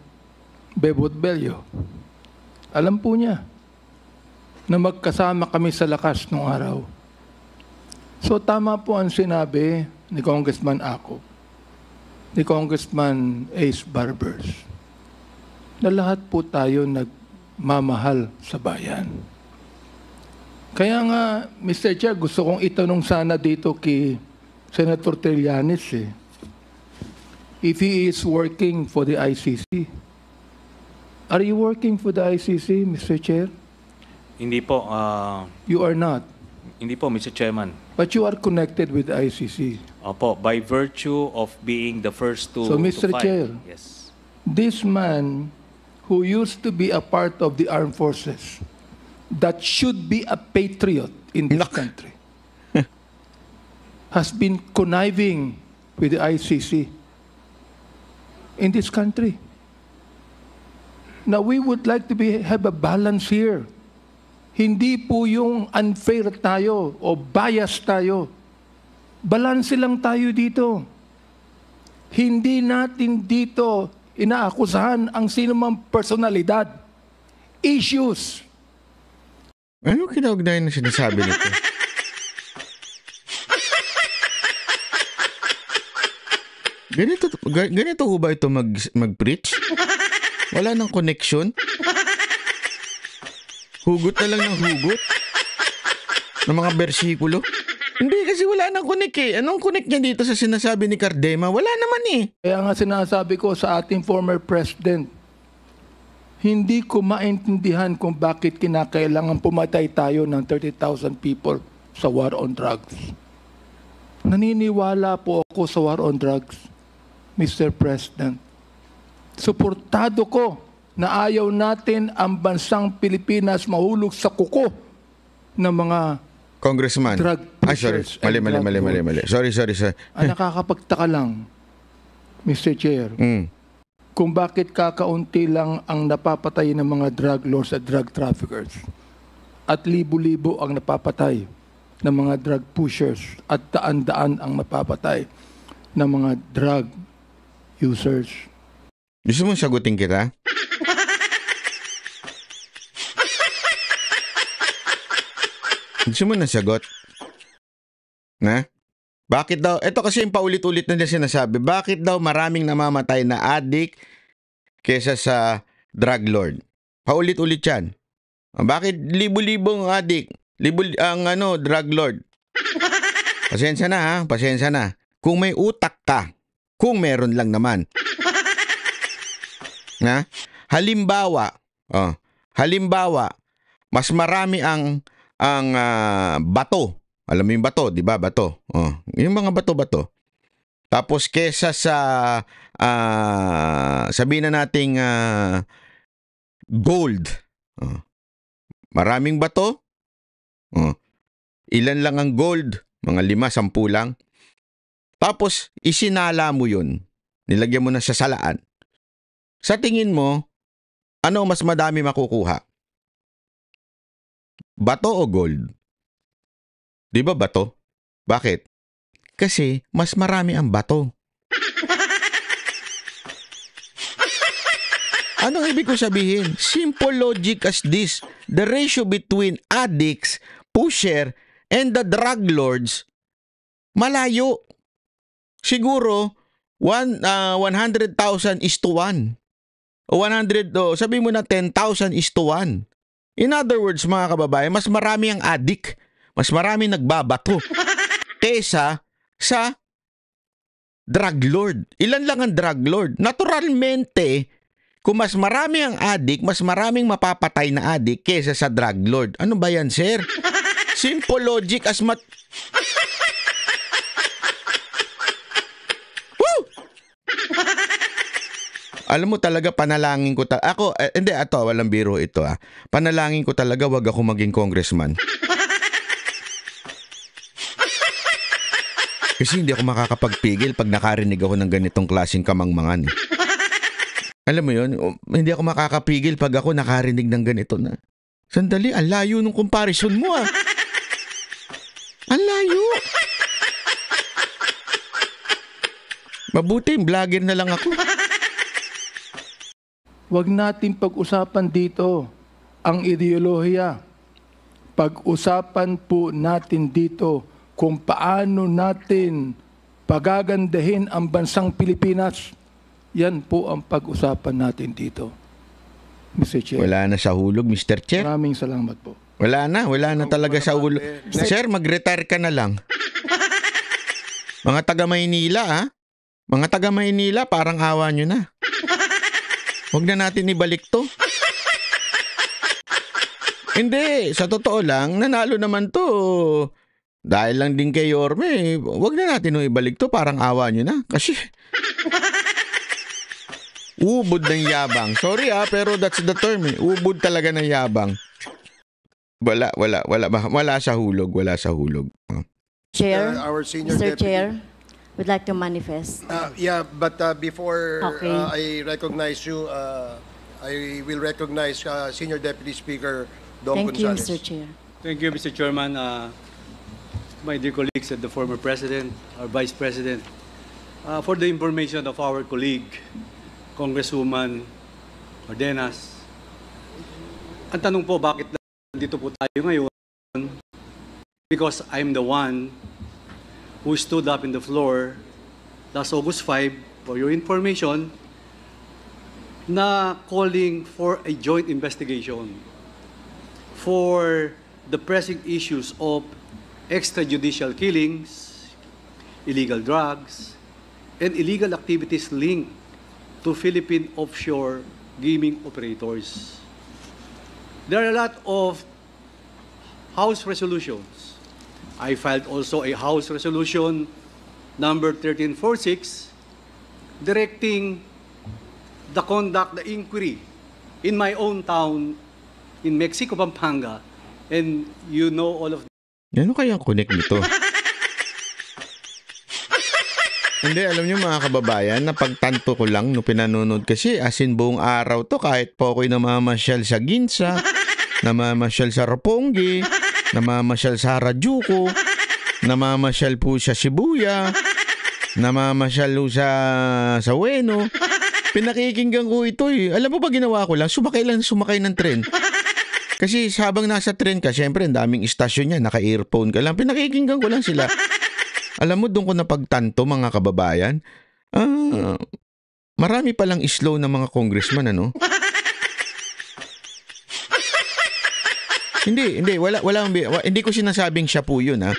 Bebot Bello. Alam po niya na magkasama kami sa lakas nung araw. So tama po ang sinabi ni Congressman Ako, ni Congressman Ace Barbers, na lahat po tayo nagmamahal sa bayan. Kaya nga, Mr. Chair, gusto kong itanong sana dito kay Senator Trillanes if he is working for the ICC. Are you working for the ICC, Mr. Chair? Hindi po. You are not. Hindi po, Mr. Chairman. But you are connected with the ICC. Opo, by virtue of being the first to So, Mr. to file. Chair, Yes. this man who used to be a part of the armed forces, that should be a patriot in this country, has been conniving with the ICC in this country. Now, we would like to have a balance here. Hindi po yung unfair tayo o bias tayo. Balanse lang tayo dito. Hindi natin dito inaakusahan ang sinumang personalidad. Issues. Ano kinaugnayan na sinasabi nito? Ganito ho ba ito mag-preach? Wala nang connection? Hugot na lang ng hugot? Ng mga bersikulo? Hindi, kasi wala nang connect Anong connect niya dito sa sinasabi ni Cardema? Wala naman Kaya nga sinasabi ko sa ating former president, hindi ko maintindihan kung bakit kinakailangan pumatay tayo ng 30,000 people sa war on drugs. Naniniwala po ako sa war on drugs, Mr. President. Suportado ko na ayaw natin ang bansang Pilipinas mahulog sa kuko ng mga Congressman. drug Sorry. pushers Mali, and mali, drug mali, mali, lords. mali. Sorry, sir. Ang nakakapagtaka lang, Mr. Chair, kung bakit kakaunti lang ang napapatay ng mga drug lords at drug traffickers at libo-libo ang napapatay ng mga drug pushers at daan-daan ang napapatay ng mga drug users. Gusto mong sagutin kita? Gusto mo na sagot? Na? Bakit daw, ito kasi yung paulit-ulit na niya sinasabi, bakit daw maraming namamatay na addict kesa sa drug lord? Paulit-ulit yan. Bakit libo-libong addict? Drug lord? Pasensya na ha, pasensya na. Kung may utak ka, kung meron lang naman. Na? Halimbawa, mas marami ang bato. Alam mo yung bato, di ba? Bato. Yung mga bato-bato. Tapos kesa sa sabihin na nating gold. Maraming bato. Ilan lang ang gold? Mga 5, 10 lang. Tapos isinala mo yun. Nilagyan mo na sa salaan. Sa tingin mo, ano mas madami makukuha? Bato o gold? Di ba bato? Bakit? Kasi mas marami ang bato. Anong ibig ko sabihin? Simple logic as this. The ratio between addicts, pusher, and the drug lords, malayo. Siguro, 100,000 is to 1. O 100, sabi mo na 10,000 is to 1. In other words, mga kababayan, mas marami ang addict, mas marami nagbabato kesa sa drug lord. Ilan lang ang drug lord? Naturalmente, kung mas marami ang addict, mas maraming mapapatay na addict kesa sa drug lord. Ano ba yan, sir? Simple logic as Woo! Alam mo talaga, panalangin ko hindi, walang biro ito Panalangin ko talaga, wag ako maging congressman. Kasi hindi ako makakapagpigil pag nakarinig ako ng ganitong klaseng kamangmangan. Alam mo yun, hindi ako makakapigil pag ako nakarinig ng ganito na. Sandali, ang layo ng comparison mo Ang layo. Mabuti, vlogger na lang ako. Huwag natin pag-usapan dito ang ideolohiya. Pag-usapan po natin dito kung paano natin pagagandahin ang bansang Pilipinas. Yan po ang pag-usapan natin dito, Mr. Chair. Wala na sa hulog, Mr. Chair. Maraming salamat po. Wala na talaga sa hulog. Sir, mag-retire ka na lang. Mga taga Maynila, Mga taga Maynila, parang awa nyo na. Huwag na natin ibalik to. Hindi, sa totoo lang, nanalo naman to. Dahil lang din kay Yorme, huwag na natin ibalik to, parang awa nyo na. Kasi, ubod ng yabang. Sorry pero that's the term Ubod talaga ng yabang. Wala sa hulog, Chair, Our senior Mr. deputy. Chair, would like to manifest. But before Okay. I recognize you, I will recognize Senior Deputy Speaker Dong Thank you, Gonzales. Mr. Chair. Thank you, Mr. Chairman. My dear colleagues and the former President, our Vice President, for the information of our colleague, Congresswoman Ordenas, ang tanong po, bakit nandito po tayo ngayon? Because I'm the one who stood up in the floor last August 5, for your information, na calling for a joint investigation for the pressing issues of extrajudicial killings, illegal drugs, and illegal activities linked to Philippine offshore gaming operators. There are a lot of House resolutions. I filed also a House Resolution number 1346 directing the inquiry in my own town in Mexico, Pampanga, and you know all of Ano kaya ang connect nito? Hindi, alam niyo mga kababayan, napagtanto ko lang no pinanonood kasi as in buong araw to kahit po ako'y namamasyal sa Ginza, namamasyal sa Roppongi, namamasyal sa Harajuku, namamasyal po sa Shibuya, namamasyal po sa Ueno. Pinakikinggan ko ito eh. Alam mo ba ginawa ko lang? Sumakay ng tren. Kasi habang nasa tren ka, syempre ang daming istasyon niya, naka-earphone ka lang. Pinakikinggan ko lang sila. Alam mo, doon ko napagtanto mga kababayan, marami palang slow na mga congressman, ano? Hindi, hindi ko sinasabing siya po yun, ha?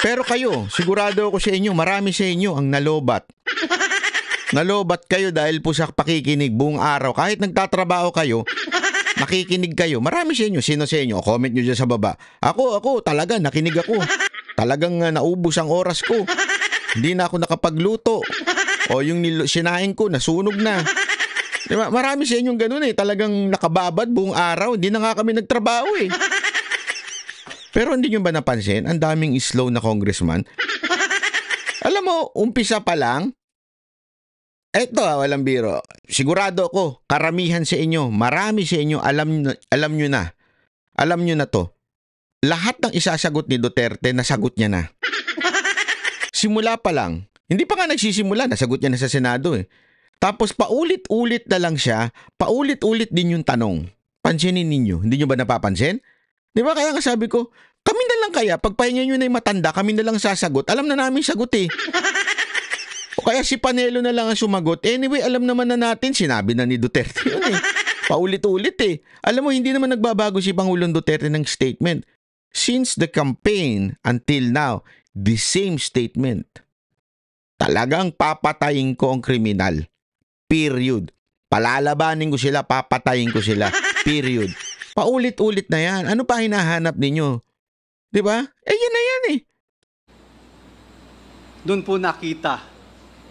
Pero kayo, sigurado ako sa inyo, marami sa inyo ang nalobat. Nalobat kayo dahil po sa pakikinig buong araw. Kahit nagtatrabaho kayo, nakikinig kayo. Marami sa inyo. Sino sa inyo? Comment nyo dyan sa baba. Ako, talaga, nakinig ako. Talagang naubos ang oras ko. Hindi na ako nakapagluto. O yung sinain ko, nasunog na. Diba? Marami sa inyong ganun eh. Talagang nakababad buong araw. Hindi na nga kami nagtrabaho eh. Pero hindi nyo ba napansin? Ang daming slow na congressman. Alam mo, umpisa pa lang, eto walang biro. Sigurado ako, karamihan sa inyo, marami sa inyo, alam nyo na. Alam nyo na to. Lahat ng isasagot ni Duterte, nasagot niya na. Simula pa lang. Hindi pa nga nagsisimula, nasagot niya na sa Senado eh. Tapos paulit-ulit na lang siya, paulit-ulit din yung tanong. Pansinin ninyo, hindi nyo ba napapansin? Di ba kaya nga sabi ko, kami na lang kaya, pagpahinga nyo na yung matanda, kami na lang sasagot. Alam na namin sagot eh. O kaya si Panelo na lang ang sumagot. Anyway, alam naman na natin, sinabi na ni Duterte yun eh. Paulit-ulit eh. Alam mo, hindi naman nagbabago si Pangulong Duterte ng statement. Since the campaign until now, the same statement. Talagang papatayin ko ang kriminal. Period. Palalabanin ko sila, papatayin ko sila. Period. Paulit-ulit na yan. Ano pa hinahanap ninyo? Diba? Yan na yan eh. Doon po nakita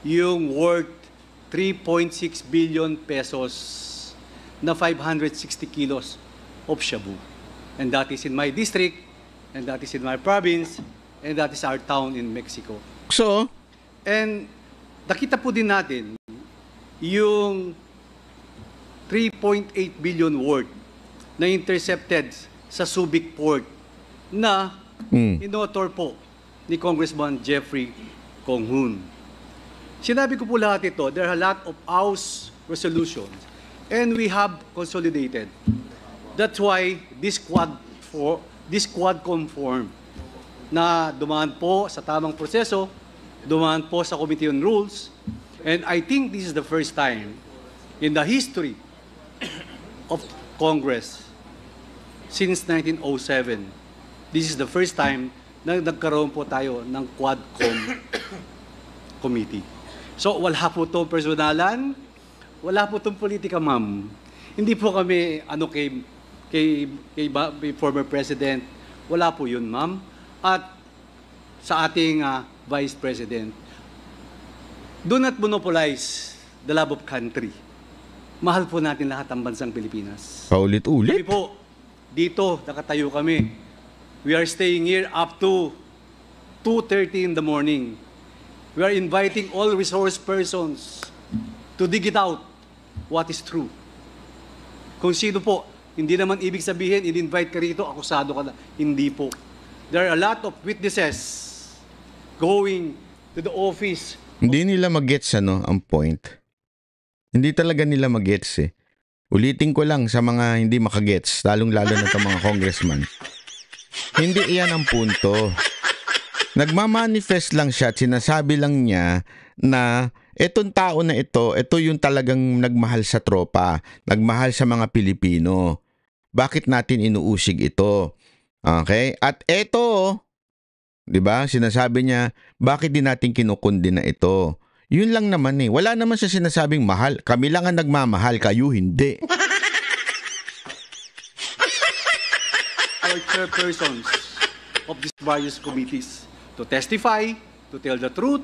yung worth 3.6 billion pesos na 560 kilos of shabu. And that is in my district, and that is in my province, and that is our town in Mexico. So? And nakita po din natin yung 3.8 billion worth na intercepted sa Subic Port na inotor po ni Congressman Jeffrey Conghun. Sinabi ko po lahat ito, there are a lot of House resolutions and we have consolidated. That's why this Quadcom form na dumaan po sa tamang proseso, dumaan po sa Committee on Rules, and I think this is the first time in the history of Congress since 1907. This is the first time na nagkaroon po tayo ng Quadcom Committee. So wala po itong personalan, wala po itong politika, ma'am. Hindi po kami kay former President, wala po yun, ma'am. At sa ating Vice President, do not monopolize the love of country. Mahal po natin lahat ang bansang Pilipinas. Paulit-ulit. Kami po, dito, nakatayo kami. We are staying here up to 2:30 in the morning. We are inviting all resource persons to dig it out what is true. Kung sino po, hindi naman ibig sabihin, in-invite ka rito, akusado ka na. Hindi po. There are a lot of witnesses going to the office. Hindi nila mag-gets ang point. Hindi talaga nila mag-gets eh. Ulitin ko lang sa mga hindi makagets, lalong-lalo na itong mga congressman. Hindi iyan ang punto. Nagmamanifest lang siya at sinasabi lang niya na etong tao na ito yung talagang nagmahal sa tropa, nagmahal sa mga Pilipino. Bakit natin inuusig ito? Okay? At ito, di ba, sinasabi niya, bakit din natin kinukundi na ito? Yun lang naman eh. Wala naman siya sinasabing mahal. Kami lang ang nagmamahal, kayo hindi. Our chairpersons of these various committees to testify, to tell the truth,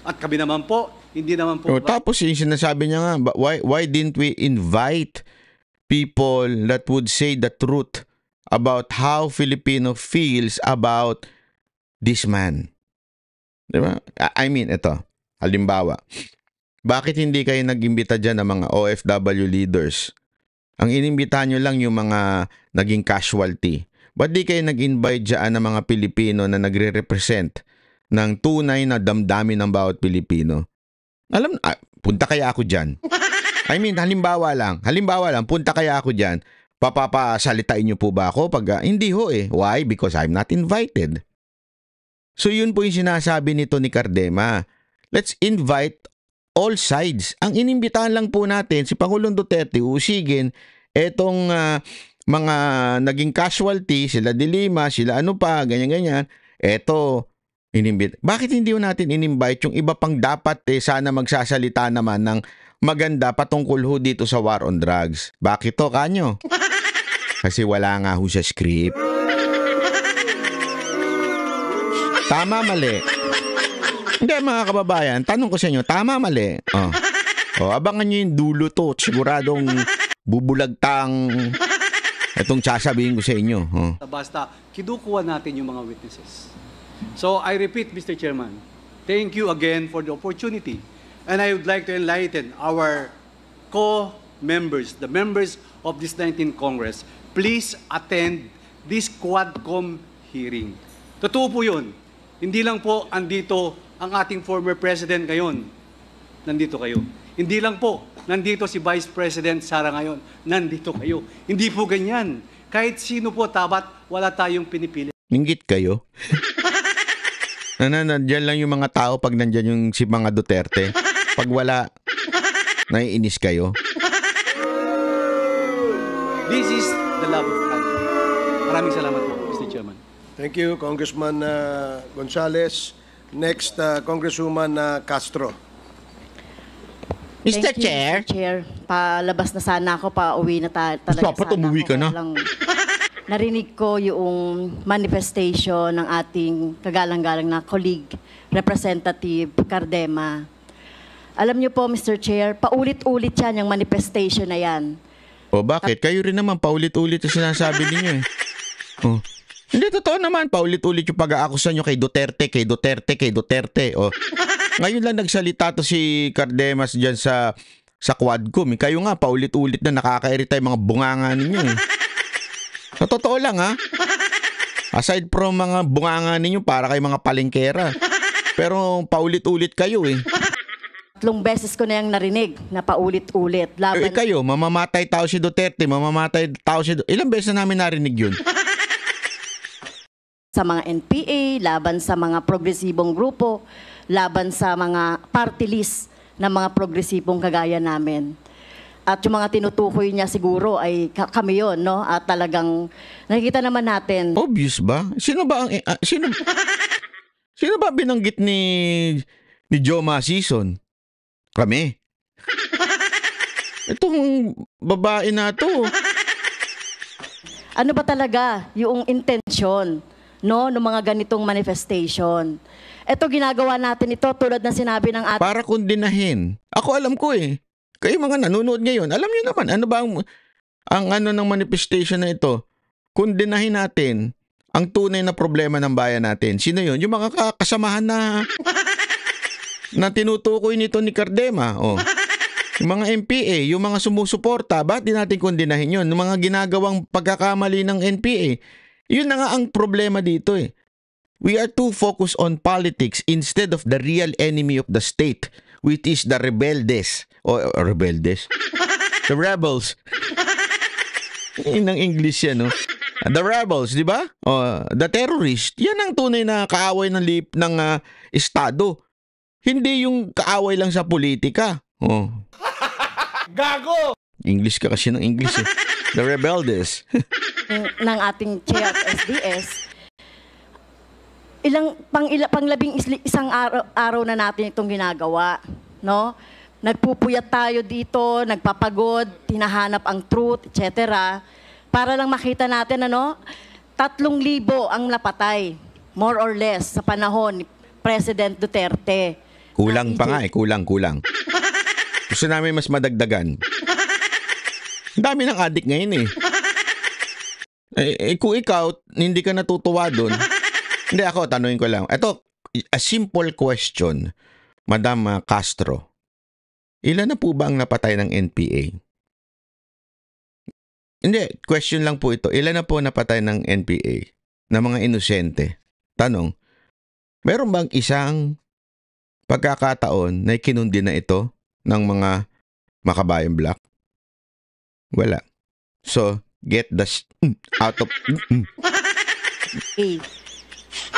At kami naman po, hindi naman po... Oh, tapos yung sinasabi niya nga, why didn't we invite people that would say the truth about how Filipino feels about this man? Diba? I mean, ito, halimbawa, bakit hindi kayo nag-imbita dyan ng mga OFW leaders? Ang inimbitahan nyo lang yung mga naging casualty. Ba't di kayo nag-invite dyan ng mga Pilipino na nagre-represent ng tunay na damdamin ng bawat Pilipino? Punta kaya ako dyan. I mean, halimbawa lang, punta kaya ako dyan. Papapasalitain nyo po ba ako? Hindi ho eh. Why? Because I'm not invited. So yun po yung sinasabi nito ni Cardema. Let's invite all sides. Ang inimbitahan lang po natin, si Pangulong Duterte, usigin etong mga naging casualty, sila Dilima, sila ano pa, ganyan-ganyan. Eto, inimbit. Bakit hindi natin in-invite yung iba pang dapat sana magsasalita naman ng maganda patungkol ho dito sa war on drugs? Bakit to, kanyo? Kasi wala nga ho sa script. Tama, mali. Hindi, mga kababayan, tanong ko sa inyo, tama, mali? Abangan nyo yung dulo to. Siguradong bubulagtang itong sasabihin ko sa inyo. Basta, kinukuha natin yung mga witnesses. So, I repeat, Mr. Chairman, thank you again for the opportunity. And I would like to enlighten our co-members, the members of this 19th Congress, please attend this Quadcom hearing. Totoo po yun. Hindi lang po andito ang ating former president ngayon. Nandito kayo. Hindi lang po nandito si Vice President Sara ngayon. Nandito kayo. Hindi po ganyan. Kahit sino po tapat, wala tayong pinipili. Ninggit kayo? Nandyan lang yung mga tao pag nandyan yung si mga Duterte. Pag wala, naiinis kayo. This is the love of country. Maraming salamat po, Mr. Chairman. Thank you, Congressman Gonzales. Next, Congresswoman Castro. Mr. Thank you, Chair. Mr. Chair, palabas na sana ako, pauwi na talaga Dapat sana umuwi ako. ka na. Walang, narinig ko yung manifestation ng ating kagalang-galang na colleague, Representative Cardema. Alam niyo po, Mr. Chair, paulit-ulit yan yung manifestation na yan. O bakit? Kayo rin naman, paulit-ulit yung sinasabi ninyo eh. Hindi, totoo naman, paulit-ulit yung pag-aakusan nyo kay Duterte, kay Duterte, kay Duterte. Ngayon lang nagsalita to si Cardemas dyan sa Quadcom. Kayo nga, paulit-ulit na nakaka-irita yung mga bunganga ninyo eh. Sa totoo lang ha. Aside from mga bunganga ninyo, para kay mga palengkera. Pero paulit-ulit kayo eh. 3 beses ko na yung narinig na paulit-ulit. Laban Kayo, mamamatay tao si Duterte, mamamatay tao si Ilang beses na namin narinig yun? sa mga NPA, laban sa mga progresibong grupo, laban sa mga party list ng mga progresibong kagaya namin. At yung mga tinutukoy niya siguro ay kami yun, no? At talagang nakikita naman natin. Obvious ba? Sino ba binanggit ni Joma Season? Kami. Itong babae na to. Ano ba talaga yung intensyon, no, ng mga ganitong manifestation? Ito, ginagawa natin ito tulad ng sinabi ng ating... Para kundinahin. Ako alam ko eh. Kayo mga nanonood ngayon, alam niyo naman, ano ba ang ano ng manifestation na ito? Kundinahin natin ang tunay na problema ng bayan natin. Sino yun? Yung mga kasamahan na tinutukoy nito ni Cardema. Yung mga MPA, yung mga sumusuporta, ba't di natin kundinahin yun? Yung mga ginagawang pagkakamali ng NPA. Yun na nga ang problema dito eh. We are too focused on politics instead of the real enemy of the state, which is the rebeldes. Rebeldes? The rebels. Yun ang English yan, no? The rebels, di ba? The terrorist. Yan ang tunay na kaaway ng Estado. Hindi yung kaaway lang sa politika. Gago! English ka kasi ng English eh. The rebeldes. ng ating chair at SDS, panglabing isang araw na natin itong ginagawa, no? Nagpupuyat tayo dito, nagpapagod, hinahanap ang truth, etc. Para lang makita natin, 3,000 ang napatay, more or less, sa panahon ni President Duterte. Kulang pa nga eh, kulang. Gusto namin mas madagdagan. Ang dami ng adik ngayon eh. Kung ikaw, hindi ka natutuwa doon, hindi ako, tanungin ko lang. Ito, a simple question, Madam Castro. Ilan na po ba ang napatay ng NPA? Hindi, question lang po ito. Ilan na po napatay ng NPA na mga inosente? Tanong, meron bang isang pagkakataon na ikinundi na ito ng mga makabayang black? Wala. So, get the out of...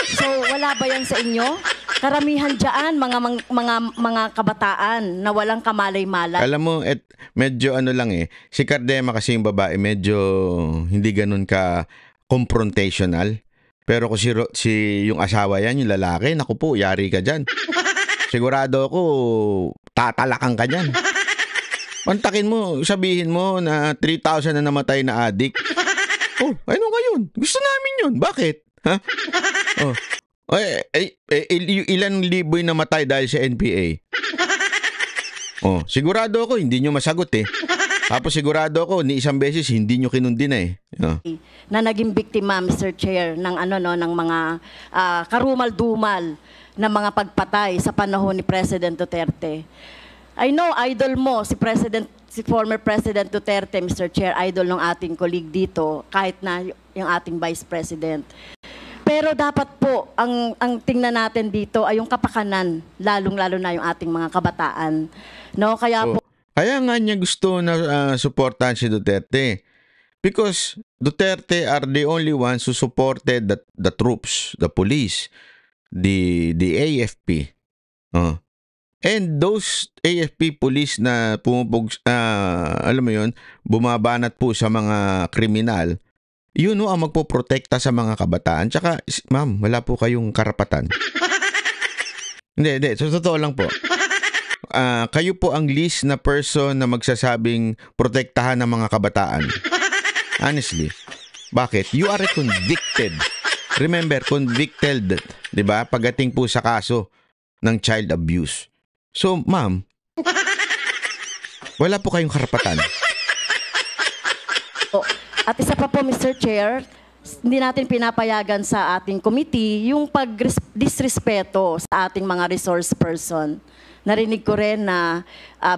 So, wala ba yan sa inyo? Karamihan dyan, mga kabataan na walang kamalay-malay. Alam mo, medyo ano lang eh. Si Cardema kasi yung babae, medyo hindi ganun ka confrontational. Pero kung si yung asawa yan, yung lalaki, naku po, yari ka dyan. Sigurado ako, tatalakan ka dyan. Pantakin mo, sabihin mo na 3,000 na namatay na adik. Oh, ano nga yun? Gusto namin yun. Bakit? Ha? Oh. Ilan libo'y namatay dahil sa NPA? Oh, sigurado ako, hindi nyo masagot eh. Tapos sigurado ako, ni isang beses, hindi nyo kinundi na eh. Oh. Na naging biktima, Mr. Chair, ng ng mga karumal-dumal na mga pagpatay sa panahon ni President Duterte. I know, idol mo, si former President Duterte, Mr. Chair, idol ng ating colleague dito, kahit na yung ating Vice President. Pero dapat po, ang tingnan natin dito ay yung kapakanan, lalong-lalo na yung ating mga kabataan. No? Kaya po, kaya nga niya gusto na supportan si Duterte. Because Duterte are the only ones who supported the troops, the police, the AFP. And those AFP police na alam mo yun, bumabanat po sa mga kriminal, yun ang magpoprotekta sa mga kabataan. Tsaka, ma'am, wala po kayong karapatan. Hindi. So, totoo lang po. Kayo po ang least na person na magsasabing protektahan ng mga kabataan. Honestly. Bakit? You are convicted. Remember, convicted, di ba? Pagdating po sa kaso ng child abuse. So, ma'am, wala po kayong karapatan. At isa pa po, Mr. Chair, hindi natin pinapayagan sa ating committee yung pag-disrespeto sa ating mga resource person. Narinig ko rin na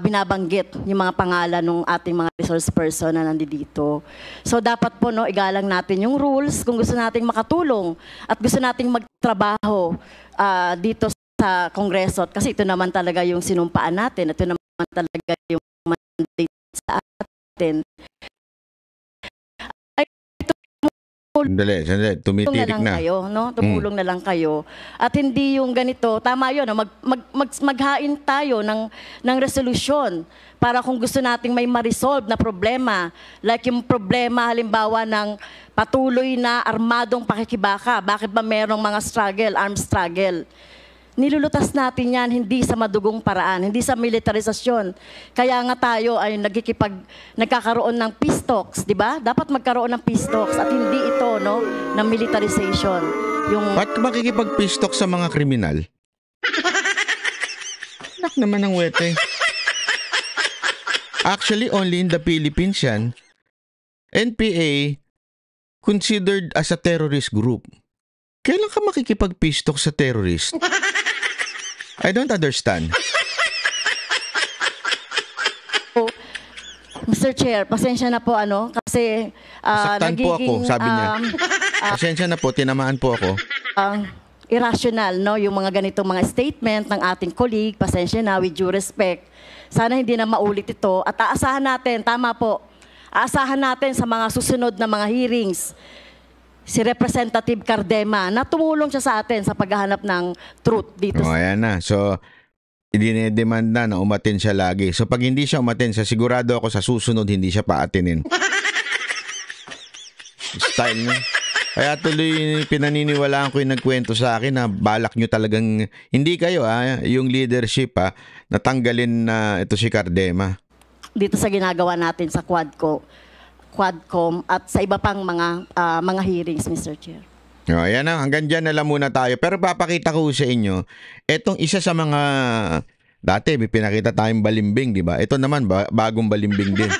binabanggit yung mga pangalan ng ating mga resource person na nandito. So dapat po igalang natin yung rules kung gusto nating makatulong at gusto nating magtrabaho dito sa Kongreso. Kasi ito naman talaga yung sinumpaan natin. Ito naman talaga yung mandate sa atin. Sandali, tumitirik na. Kayo, no? Tumulong na lang kayo. At hindi yung ganito, tama yun, maghain tayo ng resolusyon para kung gusto nating may ma-resolve na problema, like yung problema halimbawa ng patuloy na armadong pakikibaka. Bakit ba merong mga armed struggle? Nilulutas natin yan hindi sa madugong paraan, hindi sa militarisasyon. Kaya nga tayo ay nagkakaroon ng peace talks, di ba? Dapat magkaroon ng peace talks at hindi ito ng militarization. Ba't makikipag-peace talk sa mga kriminal? Nak naman ang wete. Actually, only in the Philippines yan. NPA considered as a terrorist group. Kailan ka makikipag-peace talk sa terrorist? I don't understand. Mr. Chair, pasensya na po kasi saktan po ako, sabi niya. Pasensya na po, tinamaan po ako. Irrational, yung mga ganitong mga statement ng ating colleague, pasensya na, with due respect. Sana hindi na maulit ito at aasahan natin, tama po, aasahan natin sa mga susunod na mga hearings si Representative Cardema na tumulong siya sa atin sa paghahanap ng truth dito. Ayan na. So, dinedemand na umatin siya lagi. So, pag hindi siya umatin, sigurado ako sa susunod, hindi siya paatinin. Style niya. Kaya tuloy pinaniniwalaan ko yung nagkwento sa akin na balak nyo talagang, hindi kayo yung leadership natanggalin na ito si Cardema. Dito sa ginagawa natin sa Quadcom at sa iba pang mga hearings, Mr. Chair. Ayan na, hanggang dyan na lang muna tayo. Pero papakita ko sa inyo, etong isa sa mga, dati may pinakita tayong balimbing, di ba? Ito naman, bagong balimbing din.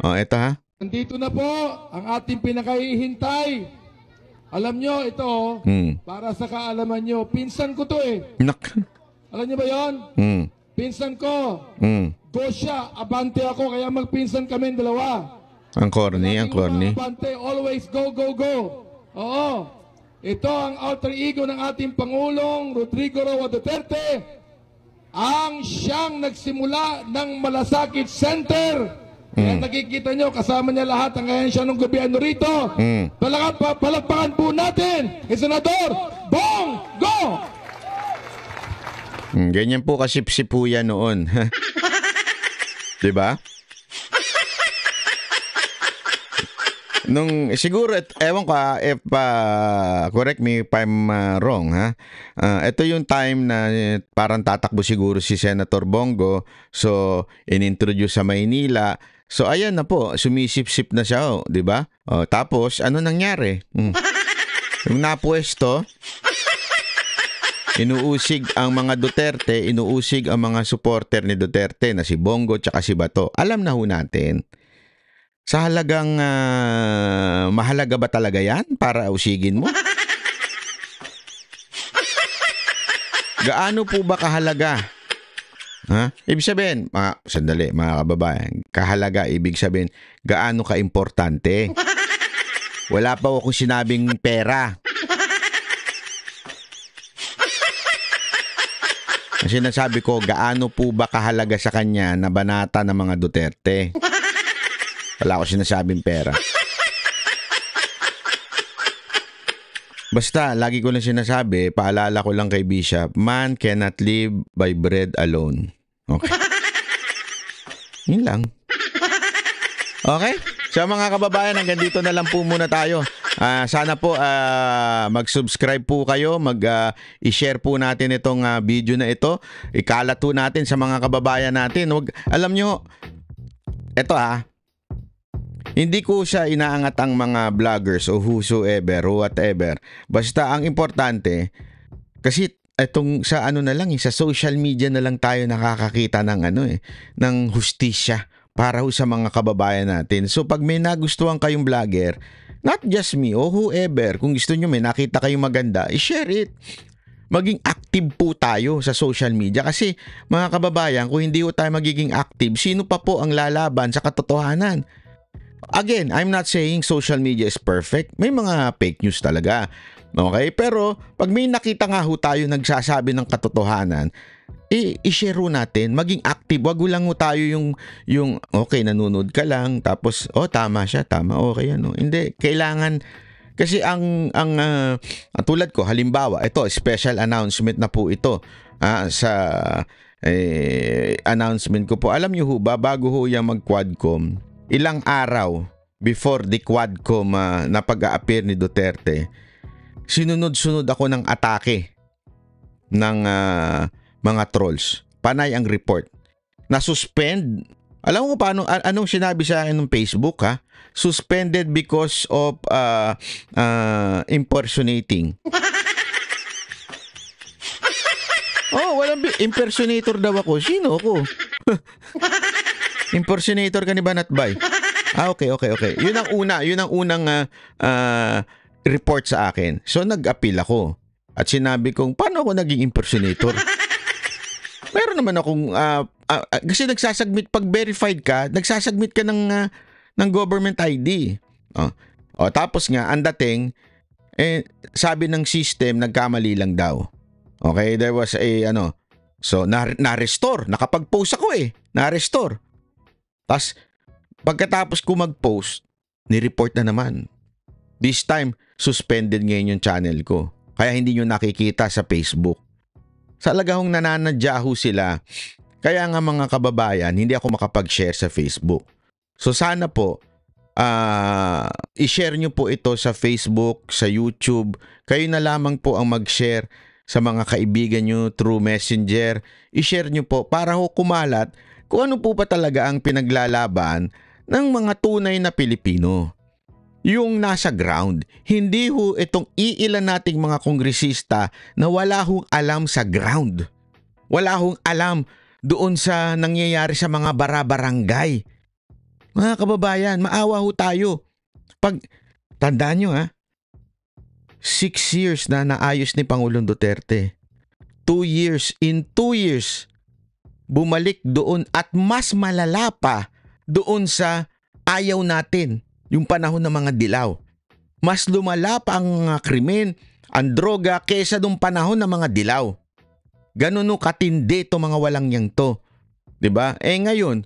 Ito ha. Nandito na po ang ating pinakahihintay. Alam nyo, ito, para sa kaalaman nyo, pinsan ko to eh. Alam nyo ba yon? Pinsan ko. Go siya, abante ako, kaya magpinsan kami dalawa. Ang corny, ang corny. Abante, always go, go, go. Oo. Ito ang alter ego ng ating Pangulong Rodrigo Roa Duterte, ang siyang nagsimula ng Malasakit Center. Kaya nakikita nyo, kasama niya lahat ang ngayon siya ng gobyerno rito. Palakpakan po natin, Senador Bong Go! Ganyan po kasipsip po yan noon. Diba? Siguro, ewan ko if correct me if I'm wrong, ha? Ito yung time na parang tatakbo siguro si Senator Bongo. So, inintroduce sa Maynila. So, ayan na po, sumisip-sip na siya, di ba? Tapos, ano nangyari? Yung napuesto, inuusig ang mga Duterte, inuusig ang mga supporter ni Duterte na si Bongo tsaka si Bato. Alam na ho natin. Sa halagang mahalaga ba talaga yan para usigin mo? Gaano po ba kahalaga? Ha? Ibig sabihin, sandali mga kababayan, kahalaga ibig sabihin, gaano ka-importante? Wala pa akong sinabing pera. Kasi nasabi ko, gaano po ba kahalaga sa kanya na banata ng mga Duterte? Wala ko sinasabing pera. Basta, lagi ko lang sinasabi, paalala ko lang kay Bishop, man cannot live by bread alone. Okay? Yun lang. Okay? So mga kababayan, hanggang dito na lang po muna tayo. Sana po mag-subscribe po kayo, i-share po natin itong video na ito. Ikalat po natin sa mga kababayan natin. Alam nyo, eto hindi ko siya inaangat ang mga vloggers o whosoever o whatever. Basta ang importante, kasi itong sa na lang, sa social media na lang tayo nakakakita ng ng hustisya para sa mga kababayan natin. So pag may nagustuhan kayong vlogger, not just me o whoever, kung gusto nyo may nakita kayong maganda, i-share it. Maging active po tayo sa social media kasi mga kababayan, kung hindi po tayo magiging active, sino pa po ang lalaban sa katotohanan? Again, I'm not saying social media is perfect. May mga fake news talaga. Okay? Pero pag may nakita nga ho tayo nagsasabi ng katotohanan, i-share ho natin, maging active. Wag lang ho tayo yung okay, nanonood ka lang, tapos tama siya, tama, okay Hindi, kailangan kasi ang tulad ko, halimbawa, ito special announcement na po ito sa announcement ko po. Alam niyo ho ba, bago ho yung mag-Quadcom, ilang araw before the Quadcom na pag-a-appear ni Duterte, sinunod-sunod ako ng atake ng mga trolls. Panay ang report. Na-suspend. Alam mo paano, anong sinabi sa akin ng Facebook Suspended because of impersonating. Walang impersonator daw ako. Sino ako? Impersonator ka ni Banatbay. Okay. Yun ang unang report sa akin. So nag-appeal ako. At sinabi kong, paano ako naging impersonator? Meron naman akong kasi nagsasubmit, pag verified ka, nagsasubmit ka ng government ID. Tapos nga, ang dating, sabi ng system, nagkamali lang daw. Okay, there was so na-restore. Nakapag-post ako na-restore. Tapos, pagkatapos ko mag-post, ni-report na naman. This time, suspended ngayon yung channel ko. Kaya hindi nyo nakikita sa Facebook. Salagahong nananadya ho sila. Kaya nga mga kababayan, hindi ako makapag-share sa Facebook. So sana po, i-share nyo po ito sa Facebook, sa YouTube. Kayo na lamang po ang mag-share sa mga kaibigan nyo through Messenger. I-share nyo po para ho kumalat kung ano po pa talaga ang pinaglalaban ng mga tunay na Pilipino. yung nasa ground. Hindi ho itong iilan nating mga kongresista na wala hong alam sa ground. Wala hong alam doon sa nangyayari sa mga barabarangay. Mga kababayan, maawa ho tayo. Tandaan nyo 6 years na naayos ni Pangulong Duterte. 2 years, in 2 years, bumalik doon at mas malala pa doon sa ayaw natin, yung panahon ng mga dilaw. Mas lumala pa ang mga krimen, ang droga, kesa doon panahon ng mga dilaw. Ganun no katindi to mga walang yang to. 'Di ba? Ngayon,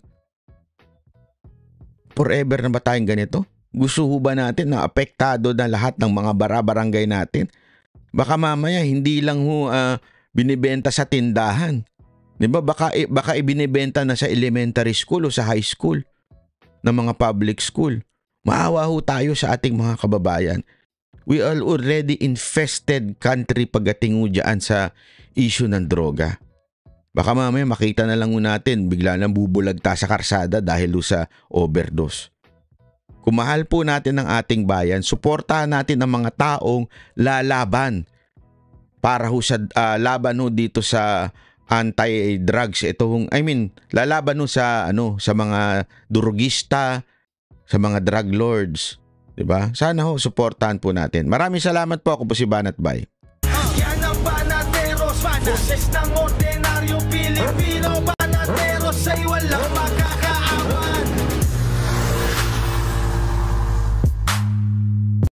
forever na ba tayong ganito? Gusto ho ba natin na apektado na lahat ng mga barabarangay natin? Baka mamaya hindi lang ho binibenta sa tindahan. 'Di ba? Baka ibinibenta na sa elementary school o sa high school ng mga public school. Maawa ho tayo sa ating mga kababayan. We are already infested country pagdating ho dyan sa issue ng droga. Baka mamaya makita na lang ho natin bigla nang bubulagta sa karsada dahil ho sa overdose. Kung mahal po natin ang ating bayan, suportahan natin ang mga taong lalaban para ho sa laban ho dito sa anti-drugs. Lalaban ho sa sa mga drugista, sa mga drug lords, 'di ba? Sana ho suportahan po natin. Maraming salamat po. Ako po si Banat Bay. Yan ang Banateros, boses ng ordinaryo Pilipino. Banateros ay walang